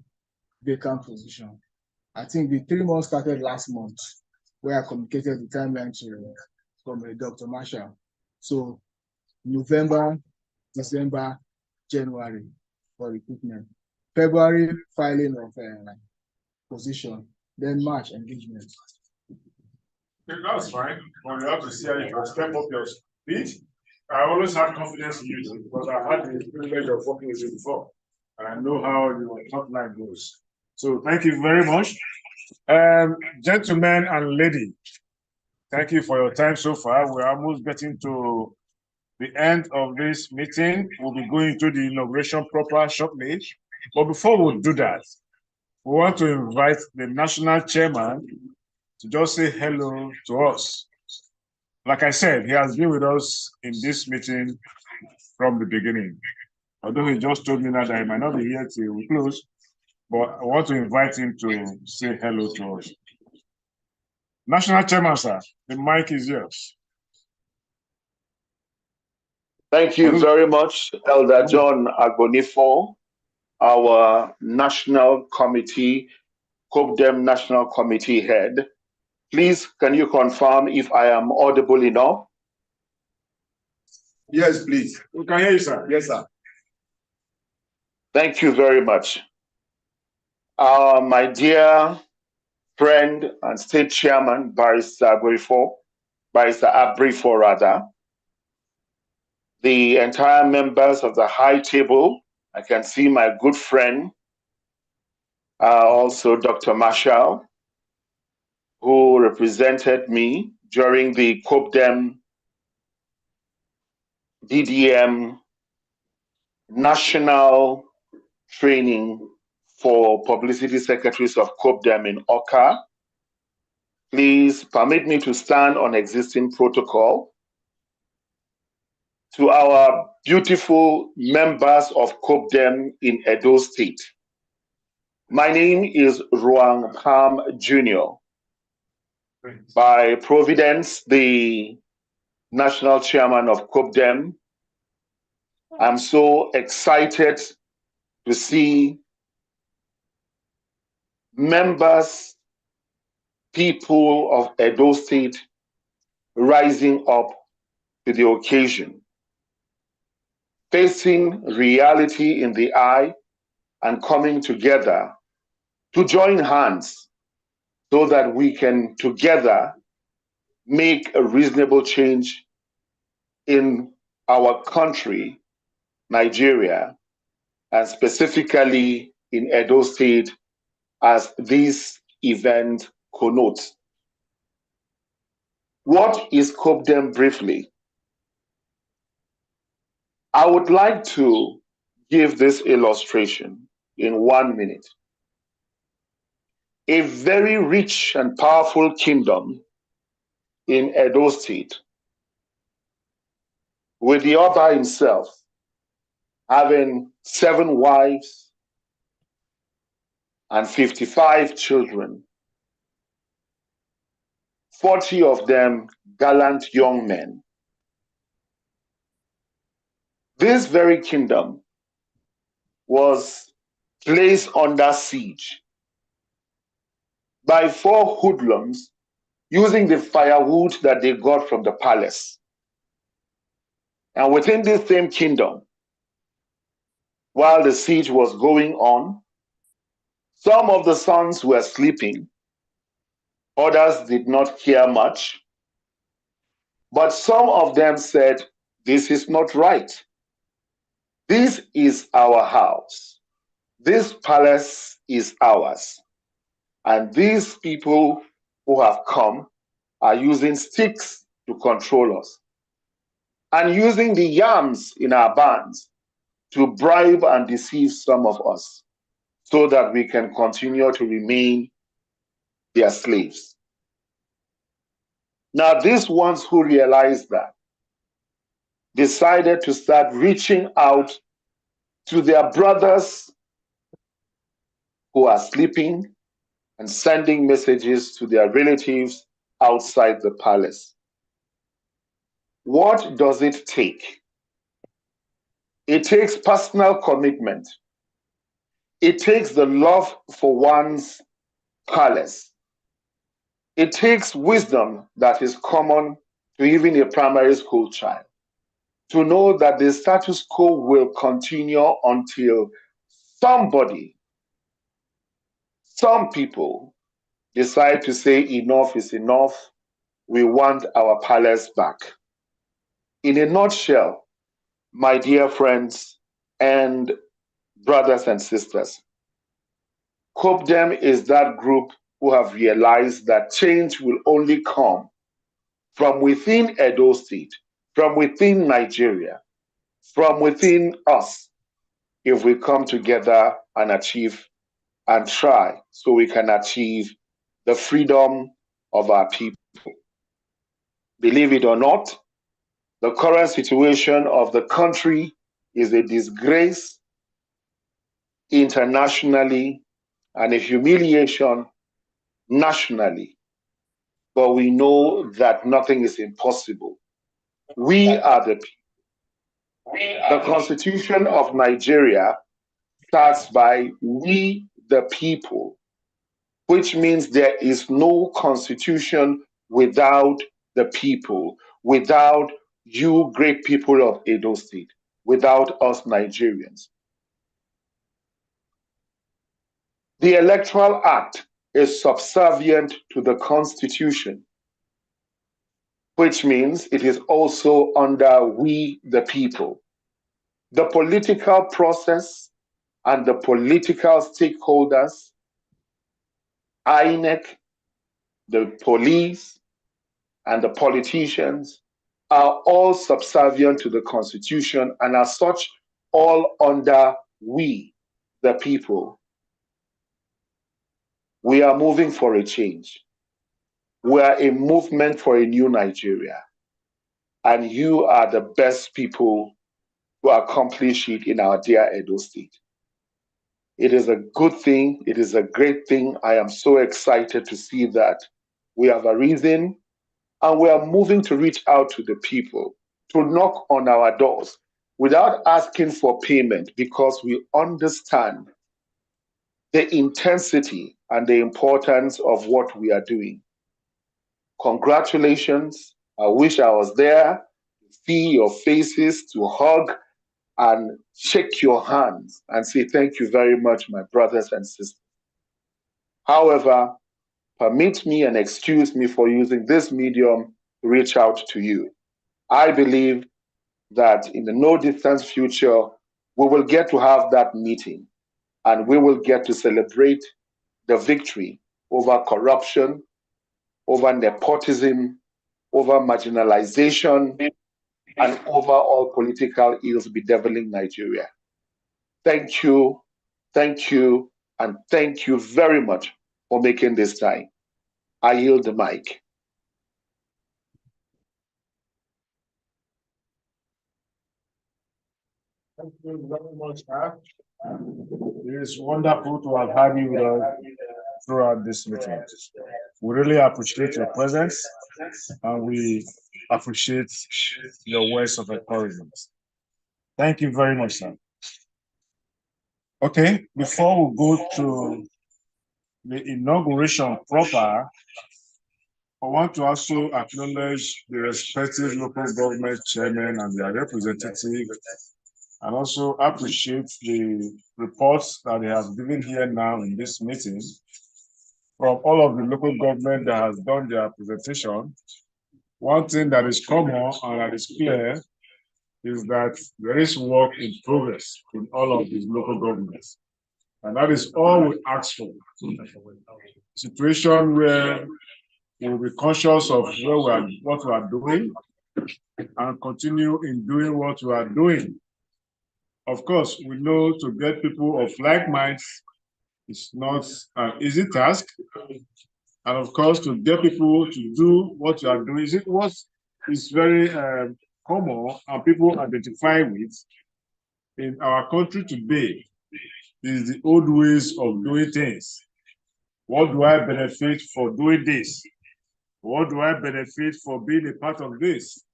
vacant position. I think the 3 months started last month, where I communicated the timeline from Dr. Marshall. So November, December, January for recruitment. February, filing of position. Then March, engagement. That's fine. But you have to see how you can step up your speed. I always have confidence in you because I had the privilege of working with you before. And I know how your top line goes. So thank you very much. Gentlemen and lady, thank you for your time so far. We're almost getting to the end of this meeting. We'll be going to the inauguration proper shortly. But before we do that, we want to invite the national chairman to just say hello to us. Like I said, he has been with us in this meeting from the beginning. Although he just told me now that he might not be here till we close, but I want to invite him to say hello to us. National Chairman, sir, the mic is yours. Thank you very much, Elder John Agbonifo, our National Committee, Copdem National Committee head. Please, can you confirm if I am audible enough? Yes, please. We can hear you, sir. Yes, sir. Thank you very much. My dear friend and state chairman, Barrister Abrifo rather, the entire members of the high table, I can see my good friend, also Dr. Marshall, who represented me during the Copdem DDM national training for publicity secretaries of Copdem in Oka. Please permit me to stand on existing protocol. To our beautiful members of Copdem in Edo State. My name is Ruang Pam Jr. By Providence, the national chairman of Copdem, I'm so excited to see members, people of Edo State rising up to the occasion, facing reality in the eye and coming together to join hands so that we can together make a reasonable change in our country, Nigeria, and specifically in Edo State, as this event connotes. What is Copdem briefly? I would like to give this illustration in 1 minute. A very rich and powerful kingdom in Edo State, with the Oba himself having 7 wives and 55 children, 40 of them gallant young men. This very kingdom was placed under siege by 4 hoodlums using the firewood that they got from the palace. And within this same kingdom, while the siege was going on, some of the sons were sleeping, others did not care much, but some of them said, "This is not right. This is our house. This palace is ours. And these people who have come are using sticks to control us and using the yams in our barns to bribe and deceive some of us so that we can continue to remain their slaves." Now, these ones who realized that decided to start reaching out to their brothers who are sleeping and sending messages to their relatives outside the palace. What does it take? It takes personal commitment. It takes the love for one's palace. It takes wisdom that is common to even a primary school child to know that the status quo will continue until somebody, some people decide to say enough is enough. We want our palace back. In a nutshell, my dear friends and brothers and sisters, Copdem is that group who have realized that change will only come from within Edo State, from within Nigeria, from within us, if we come together and achieve and try so we can achieve the freedom of our people. Believe it or not, the current situation of the country is a disgrace internationally and a humiliation nationally. But we know that nothing is impossible. We are the people. The Constitution of Nigeria starts by "we the people," which means there is no constitution without the people, without you great people of Edo State, without us Nigerians. The Electoral Act is subservient to the Constitution, which means it is also under we the people. The political process and the political stakeholders, INEC, the police, and the politicians are all subservient to the Constitution and as such, all under we, the people. We are moving for a change. We are a movement for a new Nigeria. And you are the best people to accomplish it in our dear Edo State. It is a good thing. It is a great thing. I am so excited to see that we have arisen and we are moving to reach out to the people, to knock on our doors without asking for payment because we understand the intensity and the importance of what we are doing. Congratulations. I wish I was there to see your faces, to hug and shake your hands and say thank you very much, my brothers and sisters. However, permit me and excuse me for using this medium to reach out to you. I believe that in the no distance future, we will get to have that meeting and we will get to celebrate the victory over corruption, over nepotism, over marginalization, and over all political ills bedeviling Nigeria. Thank you, and thank you very much for making this time. I yield the mic. Thank you very much, sir. It is wonderful to have had you with us throughout this meeting. We really appreciate your presence and we appreciate your words of encouragement. Thank you very much, sir. Okay, before we go to the inauguration proper, I want to also acknowledge the respective local government chairmen and their representatives, and also appreciate the reports that they have given here now in this meeting from all of the local government that has done their presentation. One thing that is common and that is clear is that there is work in progress in all of these local governments. And that is all we ask for. A situation where we will be conscious of what we are doing and continue in doing what we are doing. Of course, we know to get people of like minds is not an easy task. And of course, to get people to do what you are doing is very common and people identify with in our country today is the old ways of doing things. What do I benefit for doing this? What do I benefit for being a part of this?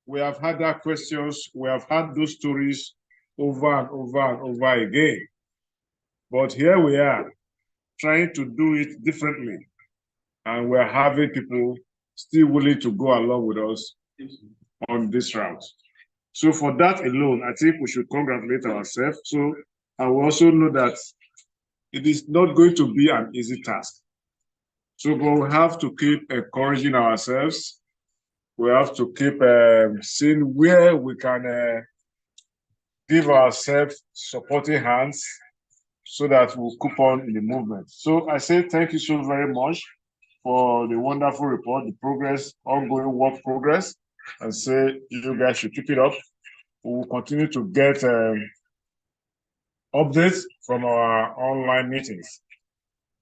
We have had that questions. We have had those stories over and over and over again. But here we are trying to do it differently. And we're having people still willing to go along with us on this route. So for that alone, I think we should congratulate ourselves. So I will also know that it is not going to be an easy task. So but we have to keep encouraging ourselves. We have to keep seeing where we can give ourselves supporting hands so that we'll keep on in the movement. So I say thank you so very much for the wonderful report, the progress, ongoing work progress, and say you guys should keep it up. We will continue to get updates from our online meetings.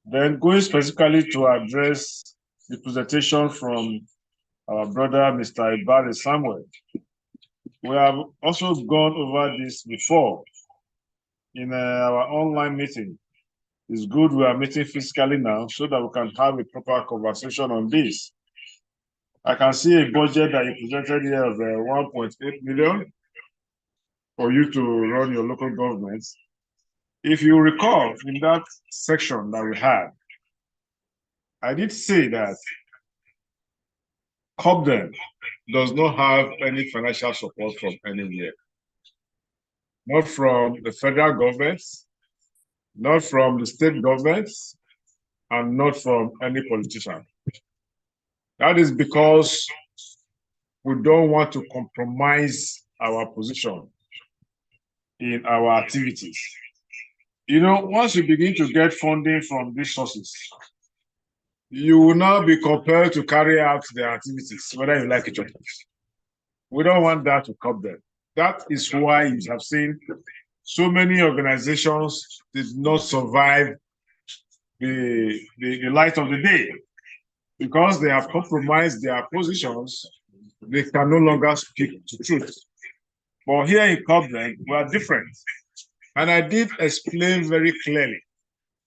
Then going specifically to address the presentation from our brother, Mr. Ibari Samuel. We have also gone over this before in our online meeting. It's good we are meeting physically now so that we can have a proper conversation on this. I can see a budget that you presented here of 1.8 million for you to run your local governments. If you recall in that section that we had, I did say that Copdem does not have any financial support from anywhere. Not from the federal governments, not from the state governments, and not from any politician. That is because we don't want to compromise our position in our activities. You know, once you begin to get funding from these sources, you will now be compelled to carry out their activities, whether you like it or not. We don't want that to come there. That is why you have seen so many organizations did not survive the light of the day because they have compromised their positions. They can no longer speak the truth. But here in Copdem, we are different. And I did explain very clearly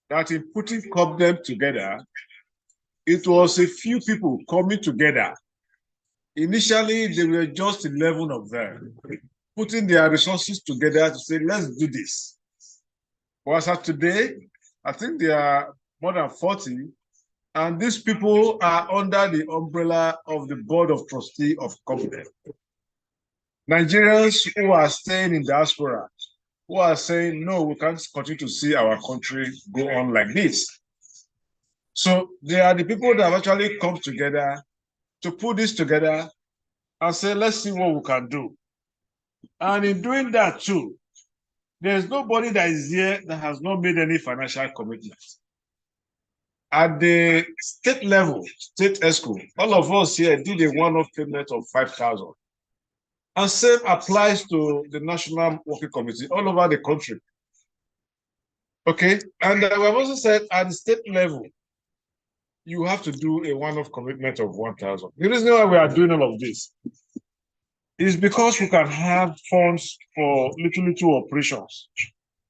that in putting Copdem together, it was a few people coming together. Initially, there were just 11 of them, putting their resources together to say, let's do this. But as of today, I think there are more than 40, and these people are under the umbrella of the Board of Trustees of Copdem. Nigerians who are staying in diaspora, who are saying, no, we can't continue to see our country go on like this. So they are the people that have actually come together to put this together and say, let's see what we can do. And in doing that too, there's nobody that is here that has not made any financial commitment. At the state level, state ESCO, all of us here did a one-off payment of 5,000. And same applies to the National Working Committee all over the country. Okay, and we have also said at the state level, you have to do a one-off commitment of 1,000. The reason why we are doing all of this is because we can have funds for little operations.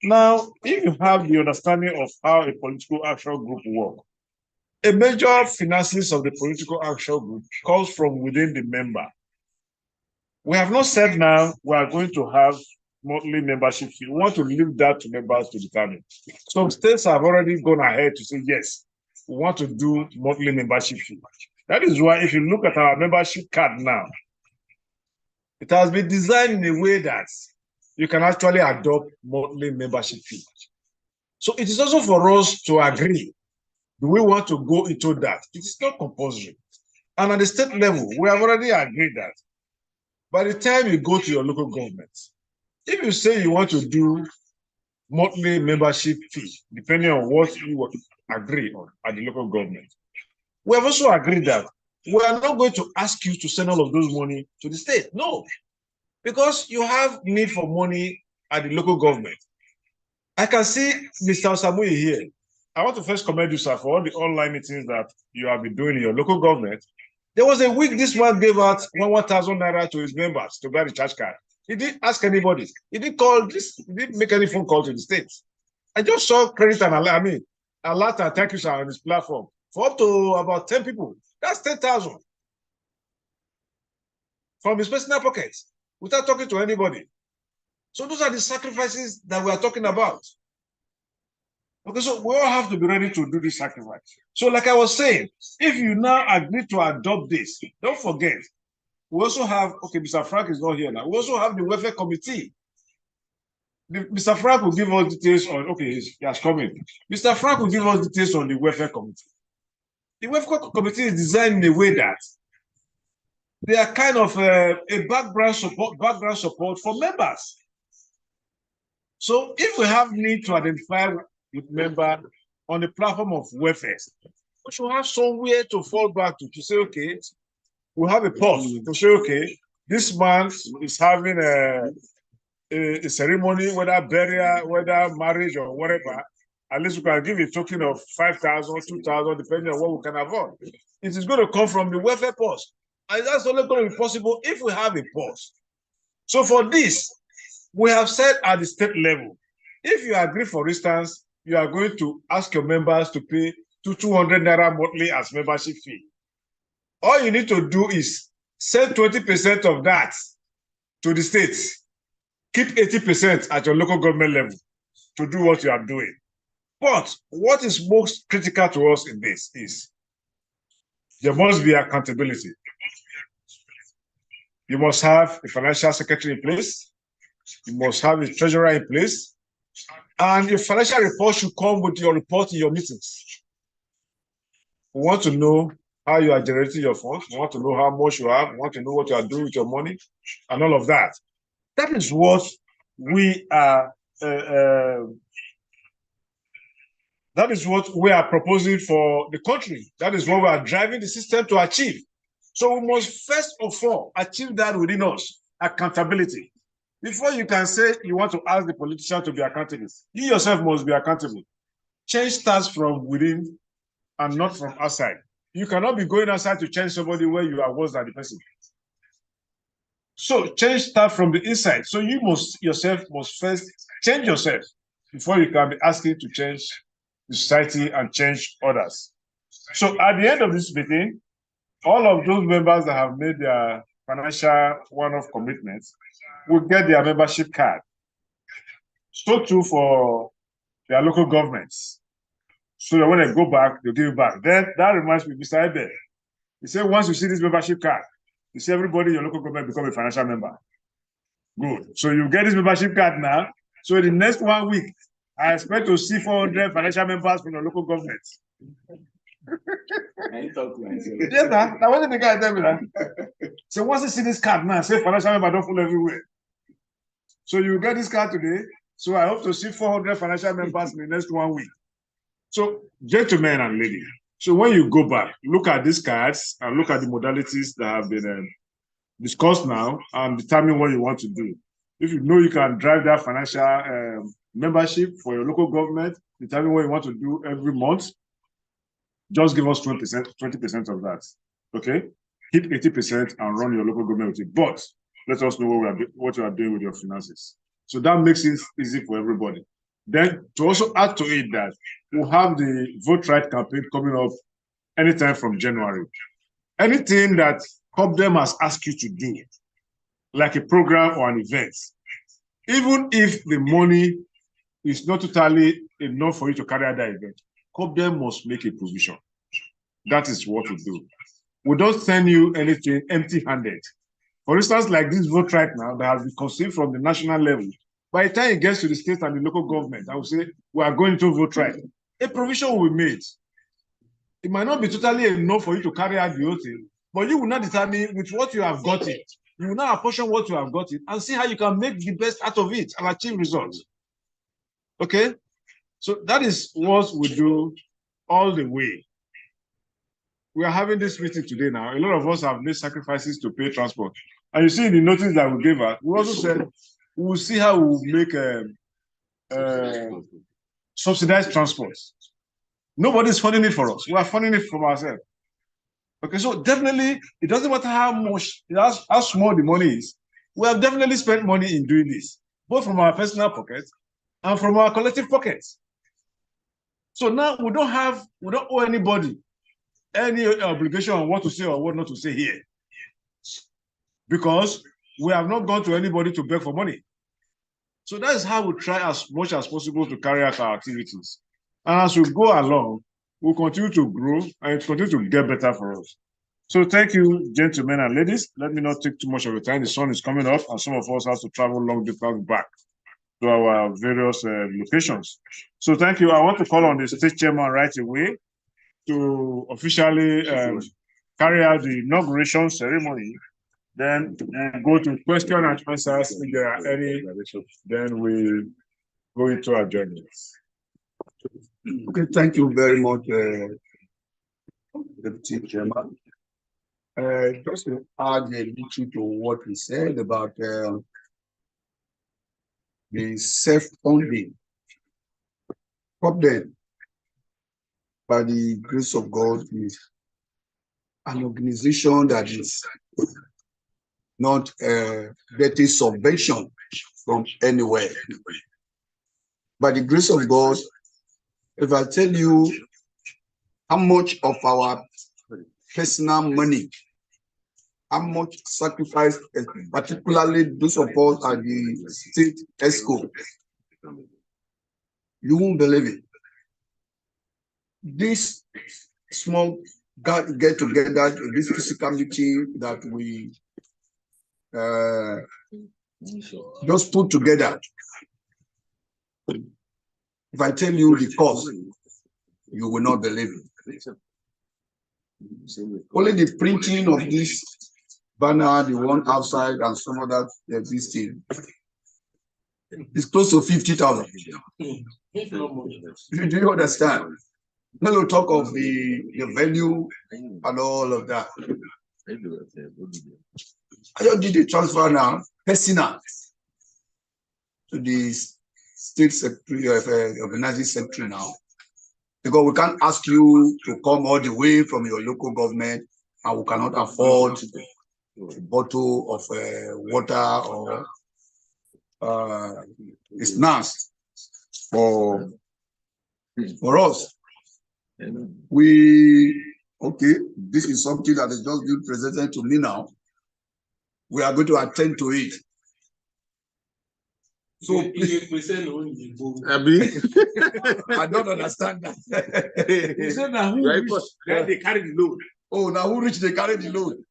Now, if you have the understanding of how a political action group works, a major finances of the political action group comes from within the member. We have not said now we are going to have monthly membership fee. We want to leave that to members to determine. Some states have already gone ahead to say, yes, we want to do monthly membership fee. That is why if you look at our membership card now, it has been designed in a way that you can actually adopt monthly membership fee. So it is also for us to agree. Do we want to go into that? It is not compulsory. And at the state level, we have already agreed that by the time you go to your local government, if you say you want to do monthly membership fee, depending on what you agree on at the local government, we have also agreed that we are not going to ask you to send all of those money to the state. No, because you have need for money at the local government. I can see Mr. Osamui here. I want to first commend you, sir, for all the online meetings that you have been doing in your local government. There was a week this man gave out 1,000 naira to his members to buy the charge card. He didn't ask anybody. He didn't call this. He didn't make any phone call to the state. I just saw credit and alert and thank you, sir, on his platform for up to about 10 people. That's 10,000 from his personal pockets without talking to anybody. So those are the sacrifices that we are talking about. Okay, so we all have to be ready to do this sacrifice. So like I was saying, if you now agree to adopt this, don't forget, we also have, okay, Mr. Frank is not here now. We also have the welfare committee. Mr. Frank will give us details on, okay, he has come in. Mr. Frank will give us details on the welfare committee. The welfare committee is designed in a way that they are kind of a background support for members. So if we have need to identify with member on the platform of welfare, we should have somewhere to fall back to say, okay, we have a pause to say, okay, this man is having a ceremony, whether burial, whether marriage or whatever. At least we can give a token of 5,000, 2,000, depending on what we can afford. It is going to come from the welfare post. And that's only going to be possible if we have a pause. So for this, we have said at the state level, if you agree, for instance, you are going to ask your members to pay 200 naira monthly as membership fee. All you need to do is send 20% of that to the states. Keep 80% at your local government level to do what you are doing. But what is most critical to us in this is there must be accountability. You must have a financial secretary in place. You must have a treasurer in place. And your financial report should come with your report in your meetings. We want to know how you are generating your funds. We want to know how much you have. We want to know what you are doing with your money and all of that. That is what we are That is what we are proposing for the country. That is what we are driving the system to achieve. So we must first of all achieve that within us, accountability. Before you can say you want to ask the politician to be accountable, you yourself must be accountable. Change starts from within and not from outside. You cannot be going outside to change somebody where you are worse than the person. So change starts from the inside. So you must first change yourself before you can be asking to change the society and change others. So at the end of this meeting, all of those members that have made their financial one-off commitments will get their membership card. So too for their local governments. So that when they go back, they'll give it back. Then that reminds me, Mr. Ebe, he said once you see this membership card, you see everybody in your local government become a financial member. Good. So you get this membership card now. So in the next 1 week, I expect to see 400 financial members from the local government. Yes, sir. Now, what did the guy tell me that? So once you see this card now, say financial member don't fall everywhere. So you get this card today. So I hope to see 400 financial members in the next 1 week. So, gentlemen and ladies, so when you go back, look at these cards and look at the modalities that have been discussed now and determine what you want to do. If you know you can drive that financial membership for your local government, determine what you want to do every month, just give us 20% of that. Okay? Keep 80% and run your local government with it. But let us know what you are doing with your finances. So that makes it easy for everybody. Then to also add to it that we'll have the vote right campaign coming up anytime from January. Anything that Copdem has asked you to do, like a program or an event, even if the money is not totally enough for you to carry out that event, Copdem must make a provision. That is what we do. We don't send you anything empty-handed. For instance, like this vote right now that has been conceived from the national level, by the time it gets to the state and the local government, I will say, we are going to vote right. A provision will be made. It might not be totally enough for you to carry out the whole thing, but you will not determine with what you have got it. You will now apportion what you have got it and see how you can make the best out of it and achieve results. Okay? So that is what we do all the way. We are having this meeting today now. A lot of us have made sacrifices to pay transport. And you see in the notice that we gave out, we also said we will see how we will make subsidized transport. Nobody's funding it for us. We are funding it from ourselves. Okay, so definitely, it doesn't matter how small the money is. We have definitely spent money in doing this, both from our personal pockets and from our collective pockets. So now we don't owe anybody any obligation on what to say or what not to say here, because we have not gone to anybody to beg for money. So that is how we try as much as possible to carry out our activities. And as we go along, we'll continue to grow and continue to get better for us. So thank you, gentlemen and ladies. Let me not take too much of your time. The sun is coming up and some of us have to travel long distance back to our various locations. So thank you. I want to call on the state chairman right away to officially carry out the inauguration ceremony. Then we'll go to question and answers if there are any. Then we go into our journey. Okay, thank you very much, Deputy Chairman. Just to add a little to what he said about the self-funding. Copdem, by the grace of God, is an organization that is not getting subvention from anywhere. By the grace of God, if I tell you how much of our personal money, how much sacrifice, particularly those of us at the state ESCO, you won't believe it. This small get together, this physical meeting that we just put together. If I tell you the cost, you will not believe it. Only the printing of this banner, the one outside, and some other existing, It's close to 50,000. Do you understand? When we talk of the venue and all of that. I just did a transfer now, personal, to the state secretary of organizing secretary now. Because we can't ask you to come all the way from your local government and we cannot afford a bottle of water or snacks for us. Okay, this is something that is just being presented to me now. We are going to attend to it. So I don't understand that. You said now who reach, then they carry the load. Oh, now who reach they carry the load?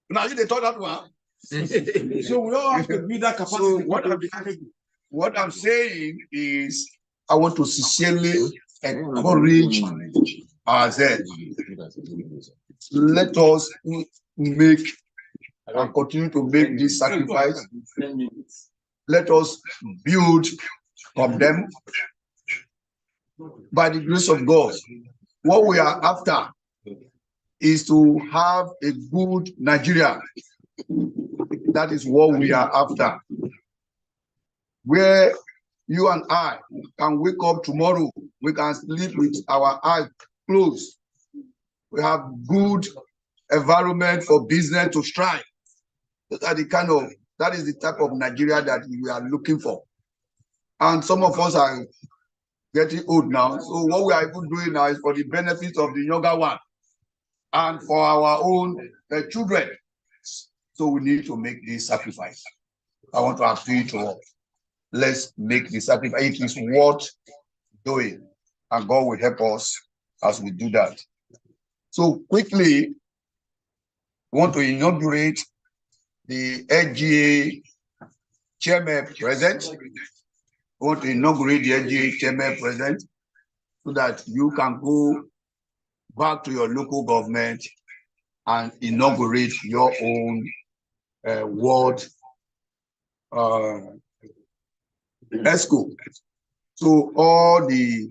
Now you they thought that one. So we all have to build that capacity. So what I'm saying is I want to sincerely encourage ourselves. Let us make and continue to make this sacrifice. Let us build Copdem by the grace of God. What we are after is to have a good Nigeria. That is what we are after. Where you and I can wake up tomorrow, we can sleep with our eyes closed. We have good environment for business to strive. That is the type of Nigeria that we are looking for. And some of us are getting old now. So what we are even doing now is for the benefit of the younger one and for our own children. So we need to make this sacrifice. I want to appeal to all. Let's make the sacrifice. It is worth doing. And God will help us as we do that. So quickly, we want to inaugurate the Lga Chairman present. We want to inaugurate the Lga Chairman present so that you can go back to your local government and inaugurate your own ward ESCO. So all the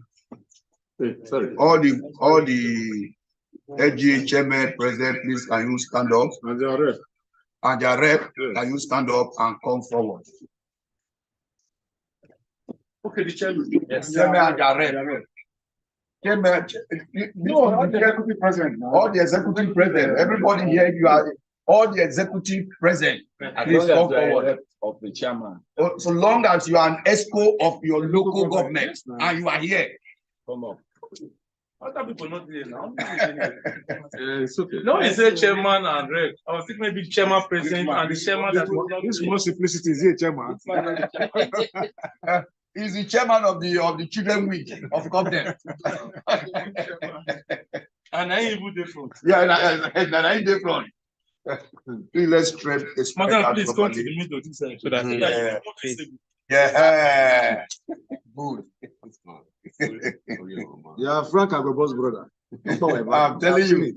Lga Chairman president, please can you stand up? And their rep, can you stand up and come forward? Okay, the chairman. Yes, chairman and their rep. Chairman, no, all the executive president. All the executive president. Everybody here, you are all the executive president. Please come forward. Of the chairman. So long as you are an ESCO of your local government and you are here. Come up. Other people not here now. It's okay. No, it's a chairman and rep. I was thinking maybe chairman president and the chairman that was not. This more simplicity is here, chairman. He's the chairman of the children week of Copdem. And I even different. Yeah, and I ain't different. Please let's trade this. Madam, please come to the middle of this side so that yeah. Good. Yeah, Frank Agbo's brother. I'm telling you.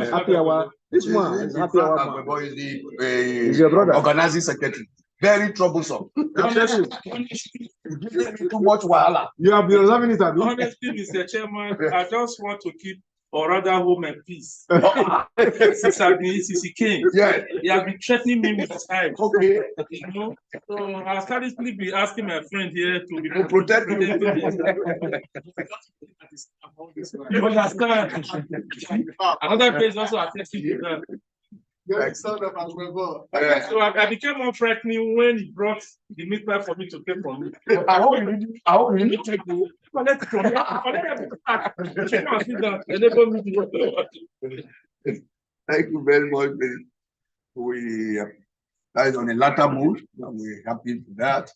Happy hour. This one is happy hour. Is your brother organizing secretary? Very troublesome. Honestly, Too much wahala. You have been observing it, Abi? Honestly, Mr. Chairman, I just want to keep or rather home and peace. Since he came, yeah, he has been threatening me with his eyes. Okay. You know, so I'll currently be asking my friend here to be protect you. You understand? Another place also affects you. So I became more frightening when he brought the meat pie for me to take from me. I hope you need to take the. Thank you very much. We are on a latter mood, and we're happy for that.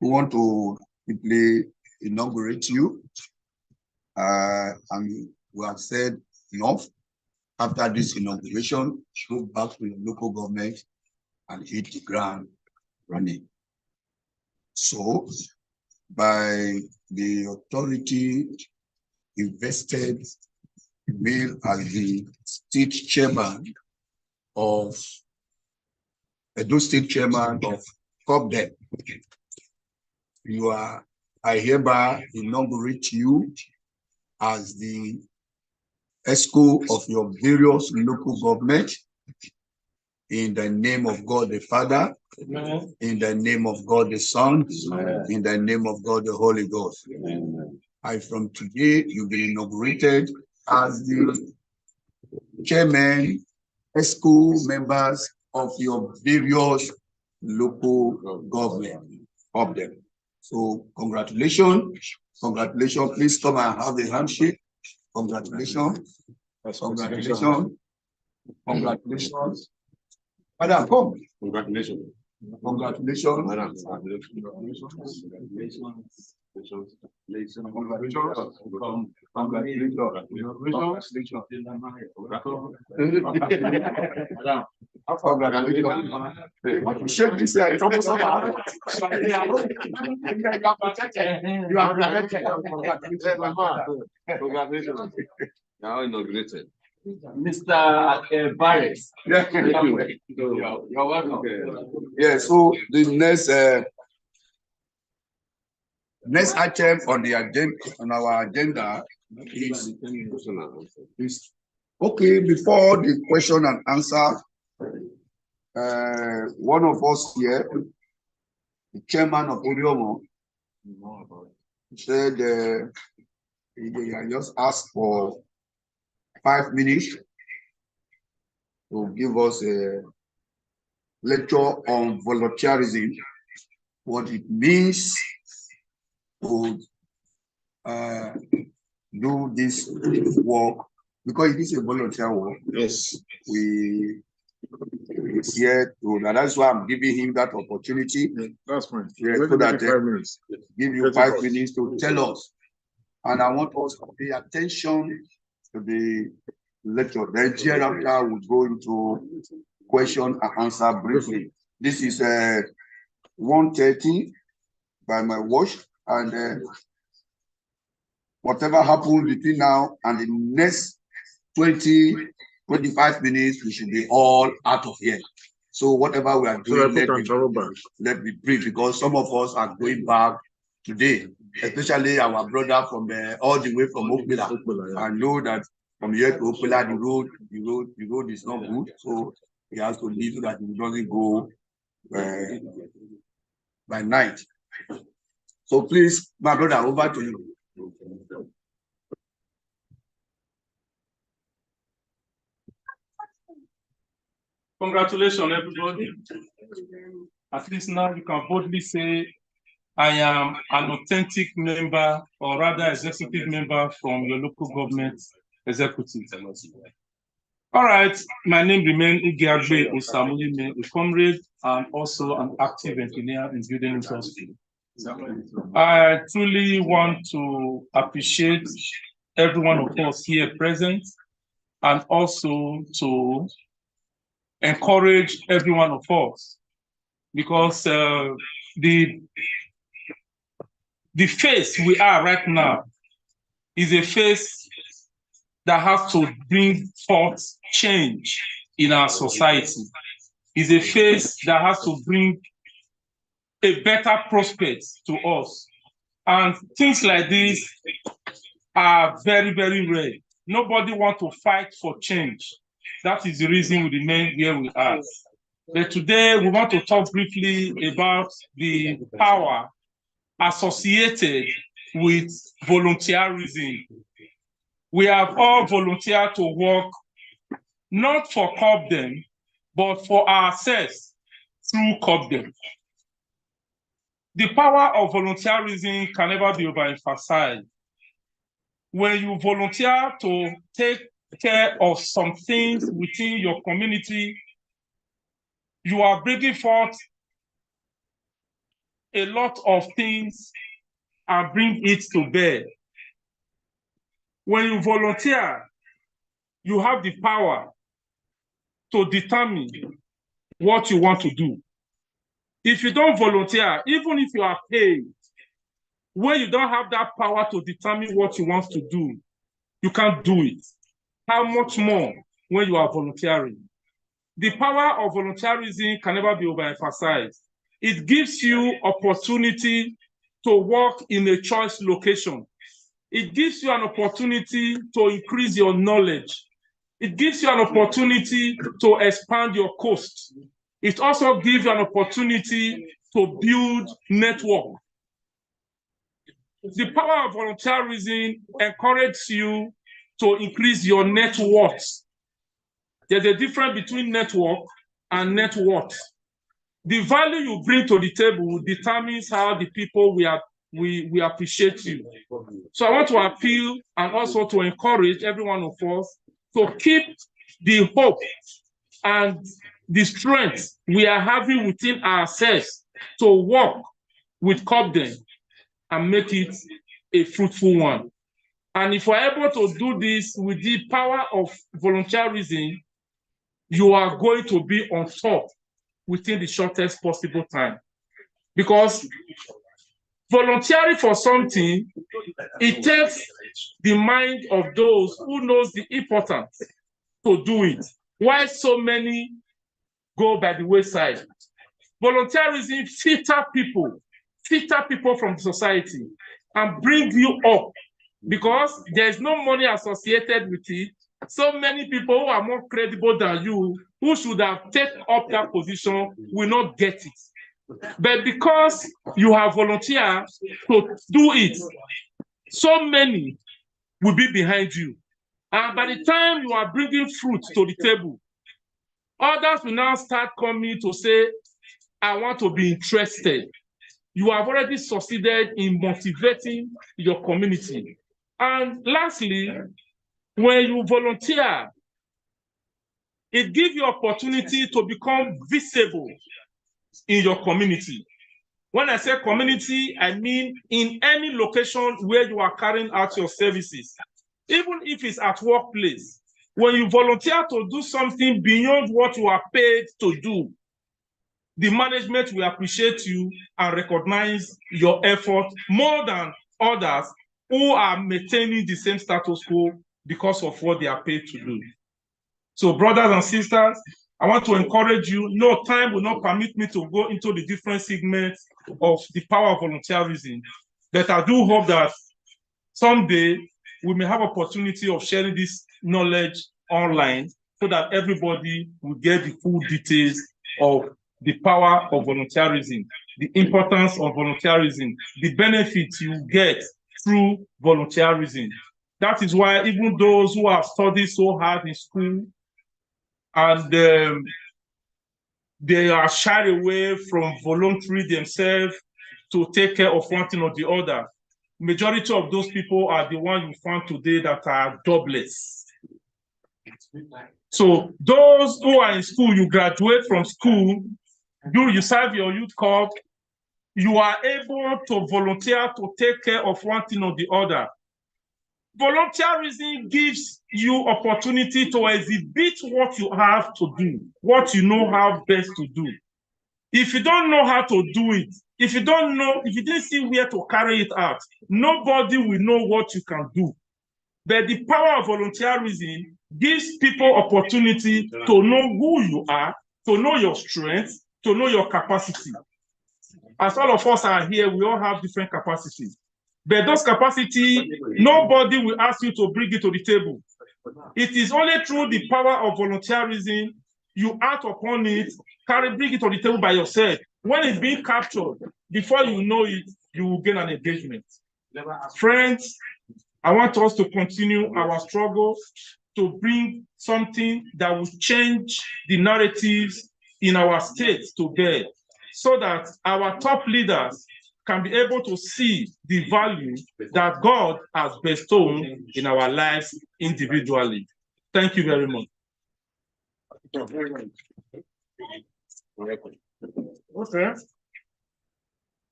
We want to quickly inaugurate you, and we have said enough. After this inauguration, go back to your local government and hit the ground running. So, by the authority invested Bill as the state chairman of Edo State Chairman of Copdem. I hereby inaugurate you as the ESCO of your various local government in the name of God the Father, Amen. in the name of God the Son, in the name of God the Holy Ghost. From today, you've been inaugurated as the chairman, ESCO members of your various local government of them. So congratulations, congratulations. Please come and have a handshake. Congratulations, congratulations, congratulations. Madam, come. Congratulations. Congratulations. Madam. Shake this here. It's almost over. You are Congratulations. Now inaugurated. Mr. Barrett. Yeah, You're welcome. yeah, so the next item on the agenda, on our agenda is okay. Before the question and answer, one of us here, the chairman of Oriomo, said he just asked for 5 minutes to give us a lecture on volunteerism, what it means to do this work, because it is a volunteer work. Yes. It's here to, and that's why I'm giving him that opportunity. That's fine. Yeah, so that 5 minutes. Give you 5 minutes to tell us. And I want us to pay attention to the lecture. Then hereafter we'll go into question and answer briefly. This is 1:30 by my watch, and whatever happens between now and the next 20-25 minutes, we should be all out of here. So whatever we are doing, let me brief, because some of us are going back today, especially our brother from all the way from Okpila. Yeah. I know that from here to Okpila, the road is not good, so he has to leave so that he doesn't go by night. So please, my brother, over to you. Congratulations, everybody. At least now you can boldly say, I am an authentic member, or rather executive member from your local government executive. All right, my name remains Lga Chairmen, a comrade and also an active engineer in building industry. I truly want to appreciate every one of us here present, and also to encourage every one of us, because the phase we are right now is a phase that has to bring forth change in our society. Is a phase that has to bring a better prospect to us. And things like this are very, very rare. Nobody wants to fight for change. That is the reason we remain where we are. But today we want to talk briefly about the power associated with volunteerism. We have all volunteered to work not for Copdem, but for ourselves through Copdem. The power of volunteerism can never be overemphasized. When you volunteer to take care of some things within your community, you are bringing forth a lot of things and bring it to bear. When you volunteer, you have the power to determine what you want to do. If you don't volunteer, even if you are paid, when you don't have that power to determine what you want to do, you can't do it. How much more when you are volunteering? The power of volunteerism can never be overemphasized. It gives you opportunity to work in a choice location. It gives you an opportunity to increase your knowledge. It gives you an opportunity to expand your coast. It also gives you an opportunity to build network. The power of volunteerism encourages you to increase your net worth. There's a difference between network and net worth. The value you bring to the table determines how the people we appreciate you. So I want to appeal and also to encourage every one of us to keep the hope and the strength we are having within ourselves to work with Copdem and make it a fruitful one. And if we're able to do this with the power of volunteerism, you are going to be on top within the shortest possible time. Because volunteering for something, it takes the mind of those who knows the importance to do it. Why so many go by the wayside? Volunteerism filter people from the society and bring you up, because there's no money associated with it. So many people who are more credible than you, who should have taken up that position, will not get it. But because you have volunteered to do it, so many will be behind you. And by the time you are bringing fruit to the table, others will now start coming to say, I want to be interested. You have already succeeded in motivating your community. And lastly, when you volunteer, it gives you opportunity to become visible in your community. When I say community, I mean in any location where you are carrying out your services. Even if it's at workplace, when you volunteer to do something beyond what you are paid to do, the management will appreciate you and recognize your effort more than others who are maintaining the same status quo because of what they are paid to do. So brothers and sisters, I want to encourage you. No, time will not permit me to go into the different segments of the power of volunteerism, but I do hope that someday we may have opportunity of sharing this knowledge online so that everybody will get the full details of the power of volunteerism, the importance of volunteerism, the benefits you get through volunteerism. That is why even those who have studied so hard in school and they are shied away from volunteering themselves to take care of one thing or the other, majority of those people are the ones you found today that are jobless. So those who are in school, you graduate from school, you serve your youth corps, you are able to volunteer to take care of one thing or the other. Volunteerism gives you opportunity to exhibit what you have to do, what you know how best to do. If you don't know how to do it, if you didn't see where to carry it out, nobody will know what you can do. But the power of volunteerism gives people opportunity to know who you are, to know your strengths, to know your capacity. As all of us are here, we all have different capacities. But those capacities, nobody will ask you to bring it to the table. It is only through the power of volunteerism you act upon it, bring it to the table by yourself. When it's being captured, before you know it, you will gain an engagement. Friends, I want us to continue our struggle to bring something that will change the narratives in our state to bear, so that our top leaders can be able to see the value that God has bestowed in our lives individually. Thank you very much. Okay.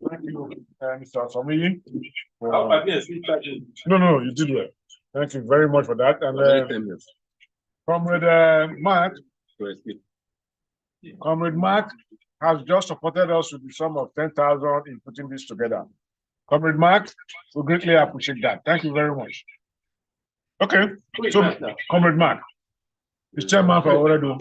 Thank you, Mr. Somili. No, you did well. Thank you very much for that. And Comrade Mark has just supported us with the sum of 10,000 in putting this together. Comrade Mark, we greatly appreciate that. Thank you very much. Okay, so Comrade Mark, The chairman for Oredo.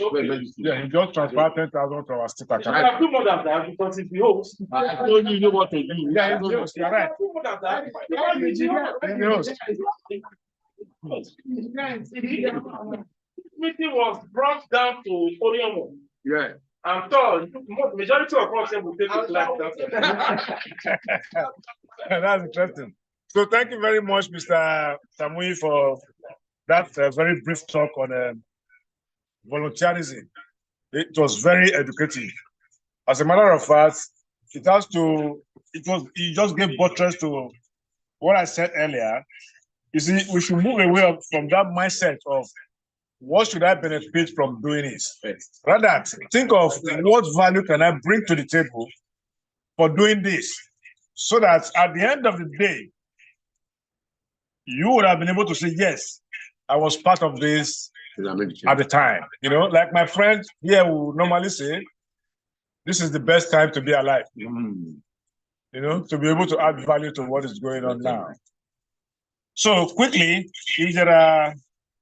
Yeah, he just transferred 10,000 to our state I account. have two more than that because if you host, I told you know what to do. Yeah, it's yours. You're right. two more than that. Meeting was brought down to Orion. Yeah. I'm told majority of us will take it like that. That's interesting. So thank you very much, Mr. Samui, for that very brief talk on volunteerism. It was very educative. As a matter of fact, it just gave buttress to what I said earlier. You see, we should move away from that mindset of what should I benefit from doing it? Rather, think of what value can I bring to the table for doing this, so that at the end of the day, you would have been able to say, yes, I was part of this at the time. You know, like my friend here will normally say, this is the best time to be alive. You know, to be able to add value to what is going on now. So quickly, if there are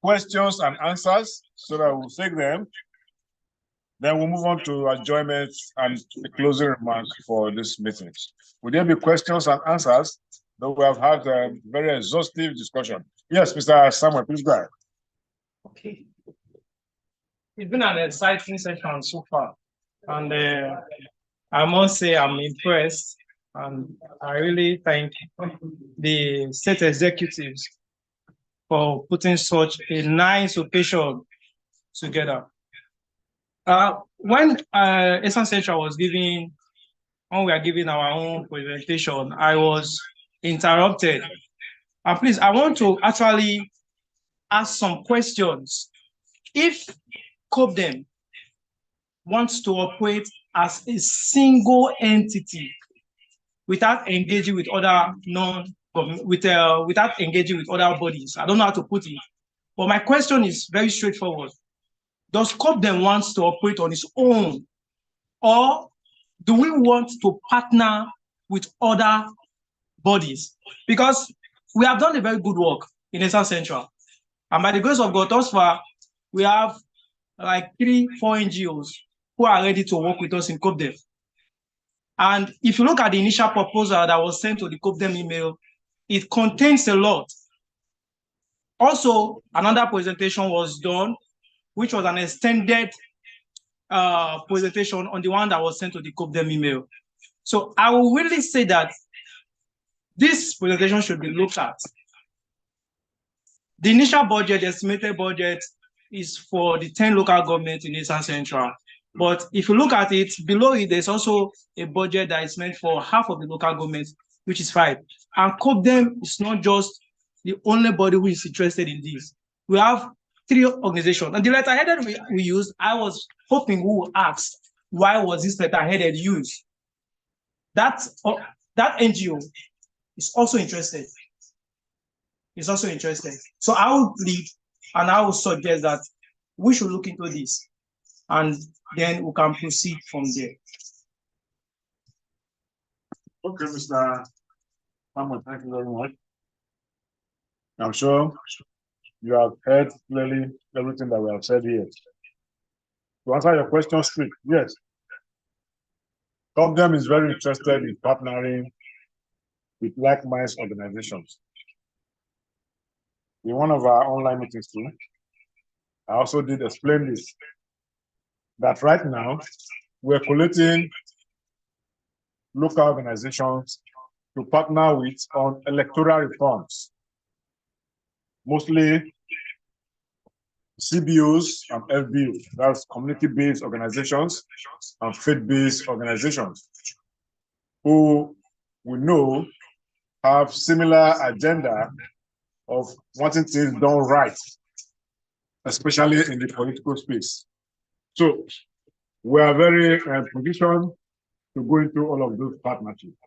questions and answers, so that we'll take them, then we'll move on to adjournment and the closing remarks for this meeting. Will there be questions and answers? Though we have had a very exhaustive discussion. Yes, Mr. Samuel, please go ahead. Okay. It's been an exciting session so far. And I must say I'm impressed. And I really thank the state executives for putting such a nice occasion together. When Esan Central was when we were giving our own presentation, I was interrupted. And please, I want to actually ask some questions. If Copdem wants to operate as a single entity without engaging with other without engaging with other bodies, I don't know how to put it, but my question is very straightforward. Does Copdem want to operate on its own, or do we want to partner with other bodies? Because we have done a very good work in Esan Central, and by the grace of God, thus far, we have like 3-4 NGOs who are ready to work with us in Copdem. And if you look at the initial proposal that was sent to the Copdem email, it contains a lot. Also, another presentation was done, which was an extended presentation on the one that was sent to the Copdem email. So I will really say that this presentation should be looked at. The initial budget, the estimated budget, is for the 10 local governments in Esan Central. But if you look at it, below it, there's also a budget that is meant for half of the local governments, which is 5. And Copdem is not just the only body who is interested in this. We have 3 organizations. And the letterheaded we used, I was hoping we would ask, why was this letterheaded used? That NGO is also interested. So I would lead and I would suggest that we should look into this, and then we can proceed from there. Okay, Mr. Samuel, thank you very much. I'm sure you have heard clearly everything that we have said here. To answer your question straight, yes. Copdem is very interested in partnering with like-minded organizations. In one of our online meetings too, I also did explain this, that right now we're collating local organizations to partner with on electoral reforms, mostly CBOs and FBOs, that's community-based organizations and faith-based organizations, who we know have similar agenda of wanting things done right, especially in the political space. So we are very positioned to go into all of those partnerships.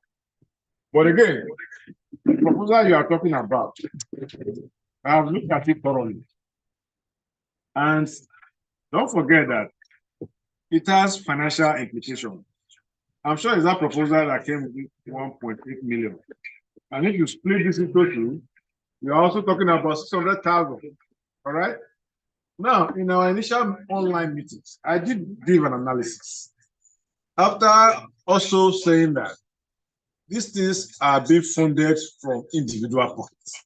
But again, the proposal you are talking about, I have looked at it thoroughly. And don't forget that it has financial implications. I'm sure it's that proposal that came with 1.8 million. And if you split this into 2, you're also talking about 600,000. All right? Now, in our initial online meetings, I did give an analysis. After also saying that these things are being funded from individual pockets,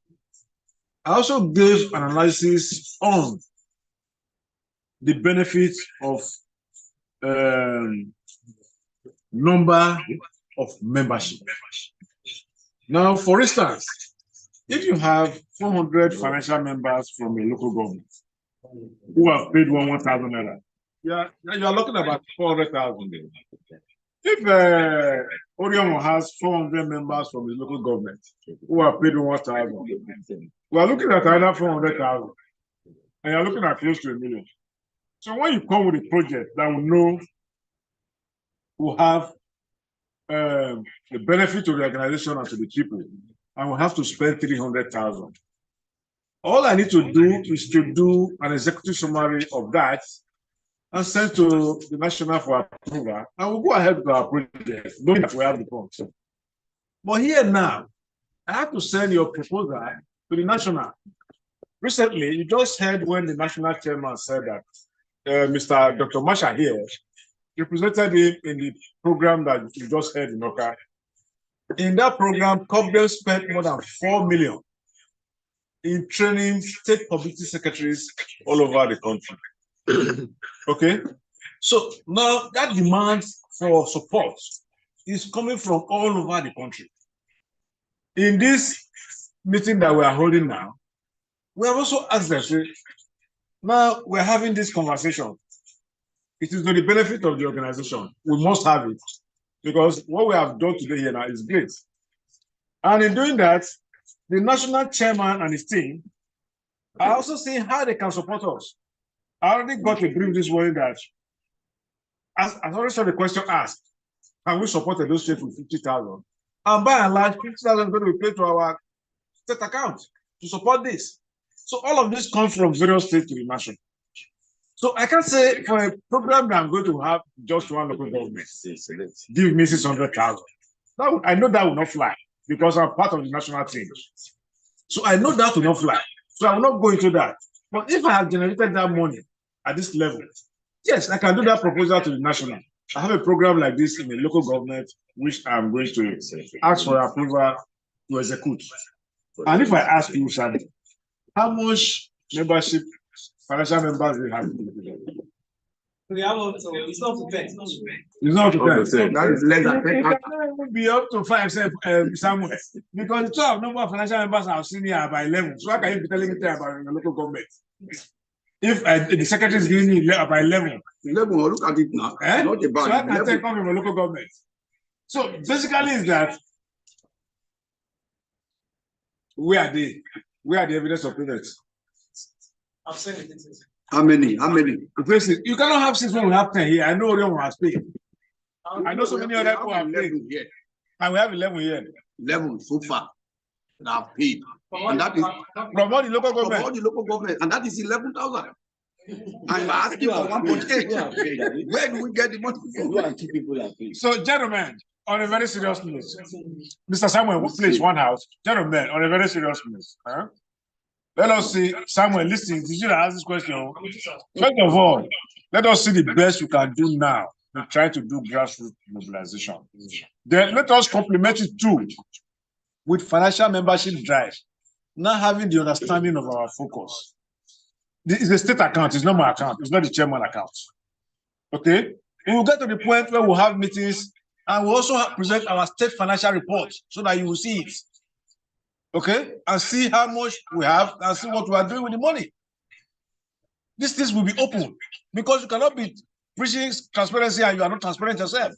I also gave an analysis on the benefits of number of membership. Now, for instance, if you have 400 financial members from a local government who have paid 1,000 naira, you are looking about 400,000. If Orion has 400 members from the local government who have paid 1,000, we are looking at another 400,000, and you're looking at close to 1 million. So when you come with a project that will know will have the benefit to the organization and to the people, and will have to spend 300,000. All I need to do is to do an executive summary of that and send to the national for approval, and we'll go ahead with our project, knowing that we have the funds. But here now, I have to send your proposal to the national. Recently, you just heard when the national chairman said that Mr. Dr. Masha here represented him in the program that you just heard in Oka. In that program, Copdem spent more than 4 million in training state publicity secretaries all over the country. Okay, so now that demand for support is coming from all over the country. In this meeting that we are holding now, we have also asked them, now we're having this conversation. It is to the benefit of the organization. We must have it because what we have done today here now is great. And in doing that, the national chairman and his team are also seeing how they can support us. I already got a brief this morning that, as I already saw the question asked, can we support those states with 50,000? And by and large, 50,000 is going to be paid to our state account to support this. So all of this comes from various states to the nation. So I can't say for a program that I'm going to have just one local government, give me 600,000. I know that will not fly because I'm part of the national team. So I know that will not fly. So I will not go into that. But if I have generated that money at this level, yes, I can do that proposal to the national. I have a program like this in a local government, which I'm going to ask for approval to execute. And if I ask you, Shadi, how much membership, financial members we have? It's not to 10. It's not to 10. That is less than 10. It can even be up to 5, somewhere. Because the 12 number of financial members I've seen here are by 11. So how can you be telling me about the local government? If the secretary is giving me by 11. 11, look at it now. Not about so I can take on from a local government. So basically is that where are they? Where are the evidence of payments? I've seen it. How many? How many? You cannot have 6 when we have 10 here. I know Orion has paid. I know so many other people have paid. And we have 11 here. 11 so far that have paid. And that is from all the local government. From all the local government. And that is 11,000. And you're asking for 1.8. Where do we get the money from? You and 2 people have paid. So, gentlemen, on a very serious note, Mr. Samuel, please, one house. Gentlemen, on a very serious note, let us see, Samuel, listen, did you ask this question? First of all, let us see the best we can do now to try to do grassroots mobilization. Then let us complement it too with financial membership drive, now having the understanding of our focus. This is a state account, it's not my account, it's not the chairman account. Okay? We will get to the point where we'll have meetings and we'll also present our state financial report so that you will see it. Okay, and see how much we have and see what we are doing with the money. These things will be open because you cannot be preaching transparency and you are not transparent yourself.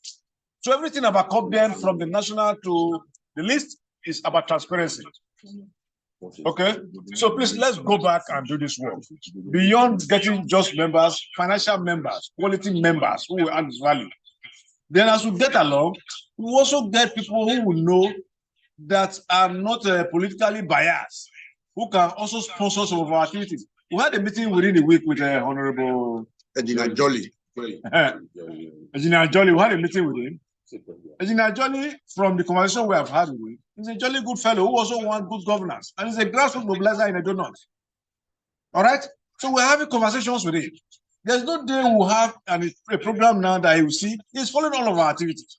So everything about Copdem from the national to the list is about transparency. Okay, so please let's go back and do this work. Beyond getting just members, financial members, quality members who will add value. Then as we get along, we also get people who will know that are not politically biased, who can also sponsor some of our activities. We had a meeting within the week with Honorable Engineer Jolly. Engineer Jolly, we had a meeting with him. Engineer Jolly, from the conversation we have had with him, he's a jolly good fellow who also wants good governance, and he's a grassroots mobilizer in Edo North. All right? So we're having conversations with him. There's no day we'll have a program now that he will see. He's following all of our activities.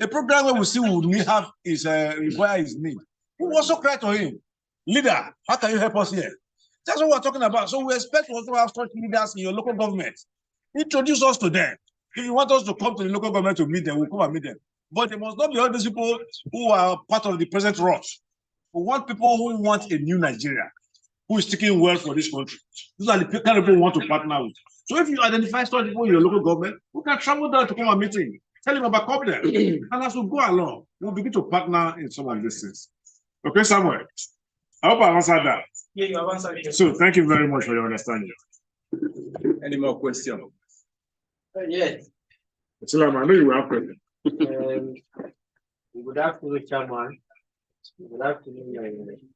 A program where we see we will have is require his need. We also cry to him, leader, how can you help us here? That's what we're talking about. So we expect to also have such leaders in your local government. Introduce us to them. If you want us to come to the local government to meet them, we'll come and meet them. But it must not be all these people who are part of the present rush. We want people who want a new Nigeria, who is taking well for this country. These are the kind of people we want to partner with. So if you identify such people in your local government, we can travel down to come and meet him. Tell him about Copdem. And as we go along, we'll begin to partner in some of these things. Okay, Samuel. I hope I answered that. Yeah, you have answered it. So thank you very much for your understanding. Any more questions? Yes. Salam, I know you will have questions. Good afternoon, Chairman. Good afternoon,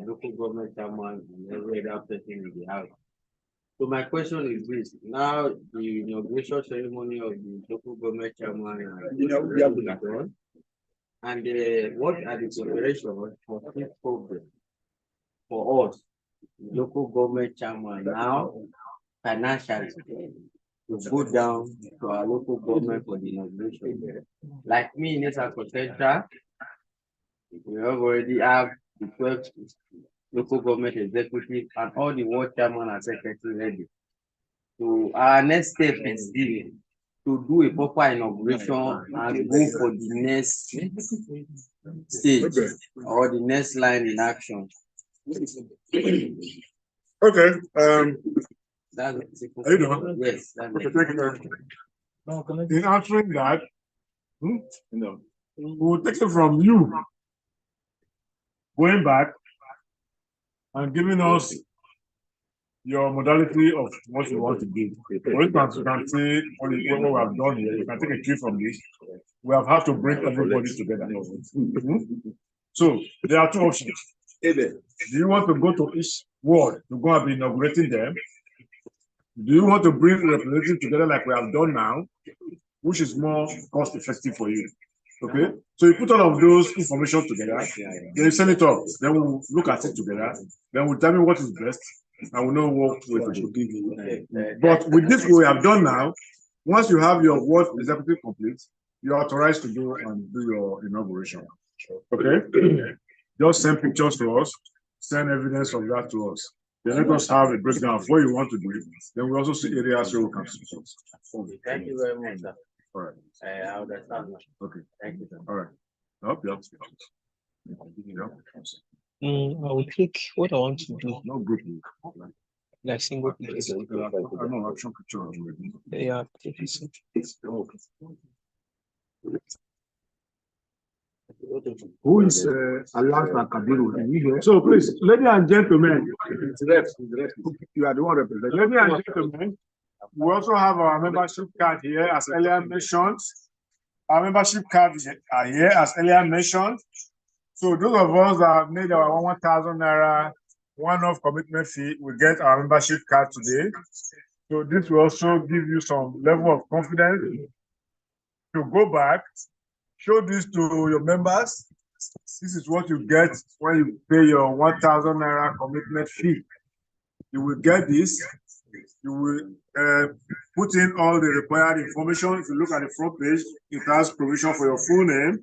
local government chairman and every other person in the house. So my question is this: now the inauguration ceremony of the local government chairman done, and what are the preparations for this program for us, local government chairman now financially to go down to our local government for the inauguration? Like me in South Central, we already have the 12 local government executive and all the ward chairman and secretary ready. So our next step is to do a proper inauguration and go for the next stage or the next line in action. Okay. That's are you done? Yes. Okay, thank you very much. In answering that, we'll take it from you going back and giving us your modality of what you want to do. For instance, you can say what we have done here, you can take a cue from this. We have had to bring everybody together. So there are two options. Do you want to go to each ward to go and be inaugurating them? Do you want to bring representatives together like we have done now, which is more cost effective for you? Okay, so you put all of those information together, then you send it up, then we'll look at it together, then we'll tell you what is best, and we'll know what way to give you. But with this we have done now, once you have your ward executive complete, you're authorized to go and do your inauguration. Okay, just send pictures to us, send evidence of that to us. Then let us have a breakdown of what you want to do. Then we also see areas where we can support. Thank you very much, sir. All right. I understand. Okay. Thank you, sir. All right. I will click what I want to do. No group. Like single place. I know action picture. Yeah, take it. Who is Alasa Kabiru? So please, ladies and gentlemen, you are the one representing. Ladies and gentlemen, we also have our membership card here, as earlier mentioned. Our membership cards are here, as earlier mentioned. So those of us that have made our 1,000 naira one-off commitment fee will get our membership card today. So this will also give you some level of confidence to go back, show this to your members. This is what you get when you pay your 1,000 naira commitment fee. You will get this. You will put in all the required information. If you look at the front page, it has provision for your full name,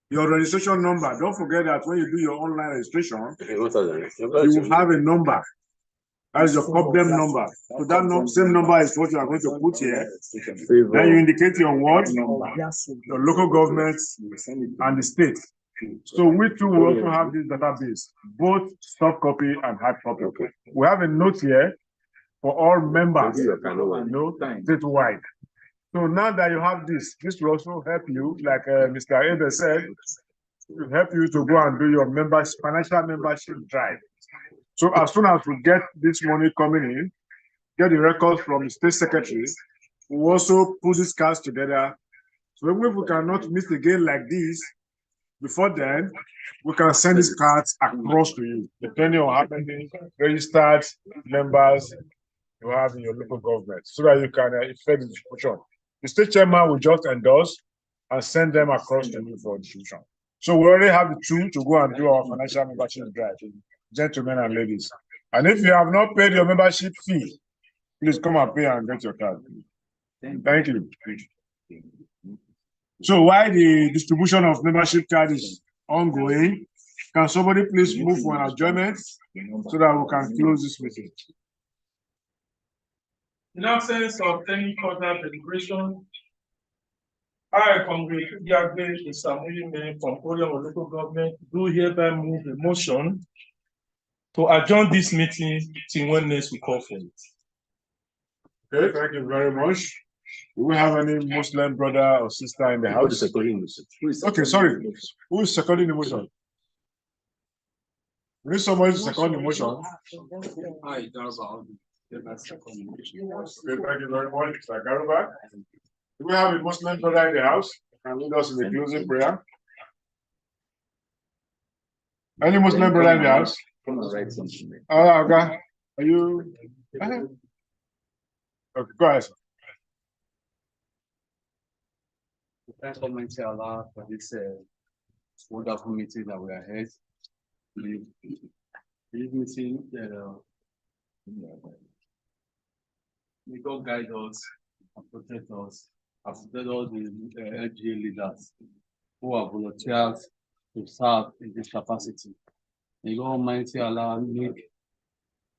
your registration number. Don't forget that when you do your online registration, you will have a number. That is your Copdem number. So that same number is what you are going to put here. Then you indicate your ward number, your local government, and the state. So we too will also have this database, both soft copy and hard copy. We have a note here for all members, statewide. So now that you have this will also help you, like Mr. Edo said, will help you to go and do your financial membership drive. So as soon as we get this money coming in, get the records from the state secretary, we'll also put these cards together. So even if we cannot meet again like this, before then, we can send these cards across to you, depending on how many registered members you have in your local government, so that you can effect the distribution. The state chairman will just endorse and send them across to you for distribution. So we already have the tool to go and do our financial membership drive, gentlemen and ladies. And if you have not paid your membership fee, please come and pay and get your card. Thank you. So while the distribution of membership card is ongoing, can somebody please move for an adjournment so that we can close this meeting? In absence of any further deliberation, I, Comrade Lga Chairmen from Copdem Local Government, do hereby move a motion to adjourn this meeting till when next we call for it. Okay, thank you very much. Do we have any Muslim brother or sister in the house? Okay, sorry. Who is seconding the motion? We need somebody to second the motion. Okay, thank you very much, Mr. Garuba. Do we have a Muslim brother in the house? Can lead us in the closing prayer? Any Muslim brother in the house? Okay. Are you? Okay, go ahead. Thank Almighty Allah for this wonderful meeting that we are had. This meeting, may God guide us and protect us, and protect all the LGA leaders who are volunteered to serve in this capacity. May God Almighty Allah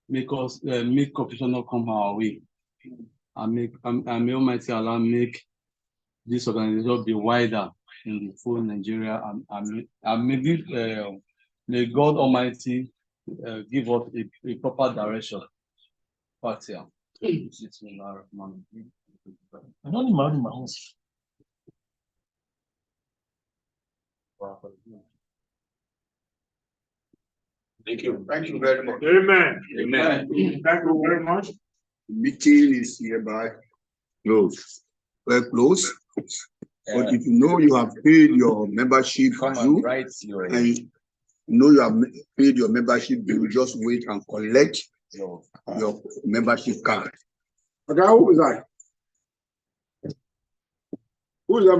make corruption not come our way, and may Almighty Allah make this organization be wider in the full Nigeria, and may God Almighty give us a proper direction. I don't imagine my house. Thank you. Thank you very much. Amen. Amen. Thank you very much. The meeting is hereby closed. Well, closed. But if you know you have paid your membership due, and you know you have paid your membership due, just wait and collect your membership card. Okay, who is that? Who is that?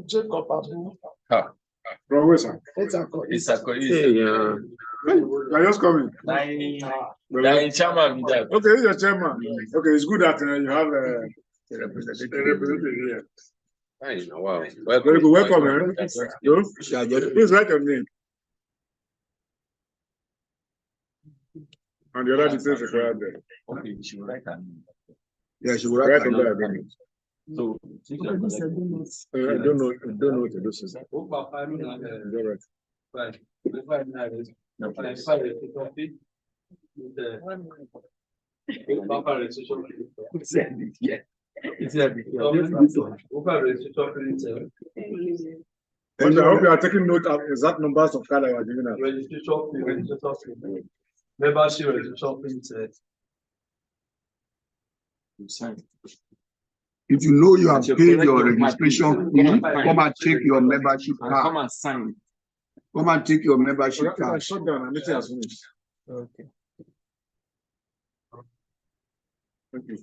Jacob Abu. From where, sir? It's a You're just coming. Chairman. Okay, he's your chairman. Okay, it's good that you have a representative here. Wow. Very good. Welcome, man. Please write your name. And the other details required there. Okay, she will write her name. Yeah, she will write on her there. name. So, I don't know what to do. Sister. I hope you are taking note of exact numbers of cards I was giving out. Membership registration printed. If you know you have paid your registration fee, come and take your membership card. Come and sign. Come and take your membership card. Shut down and meeting has finished. Okay. Thank you.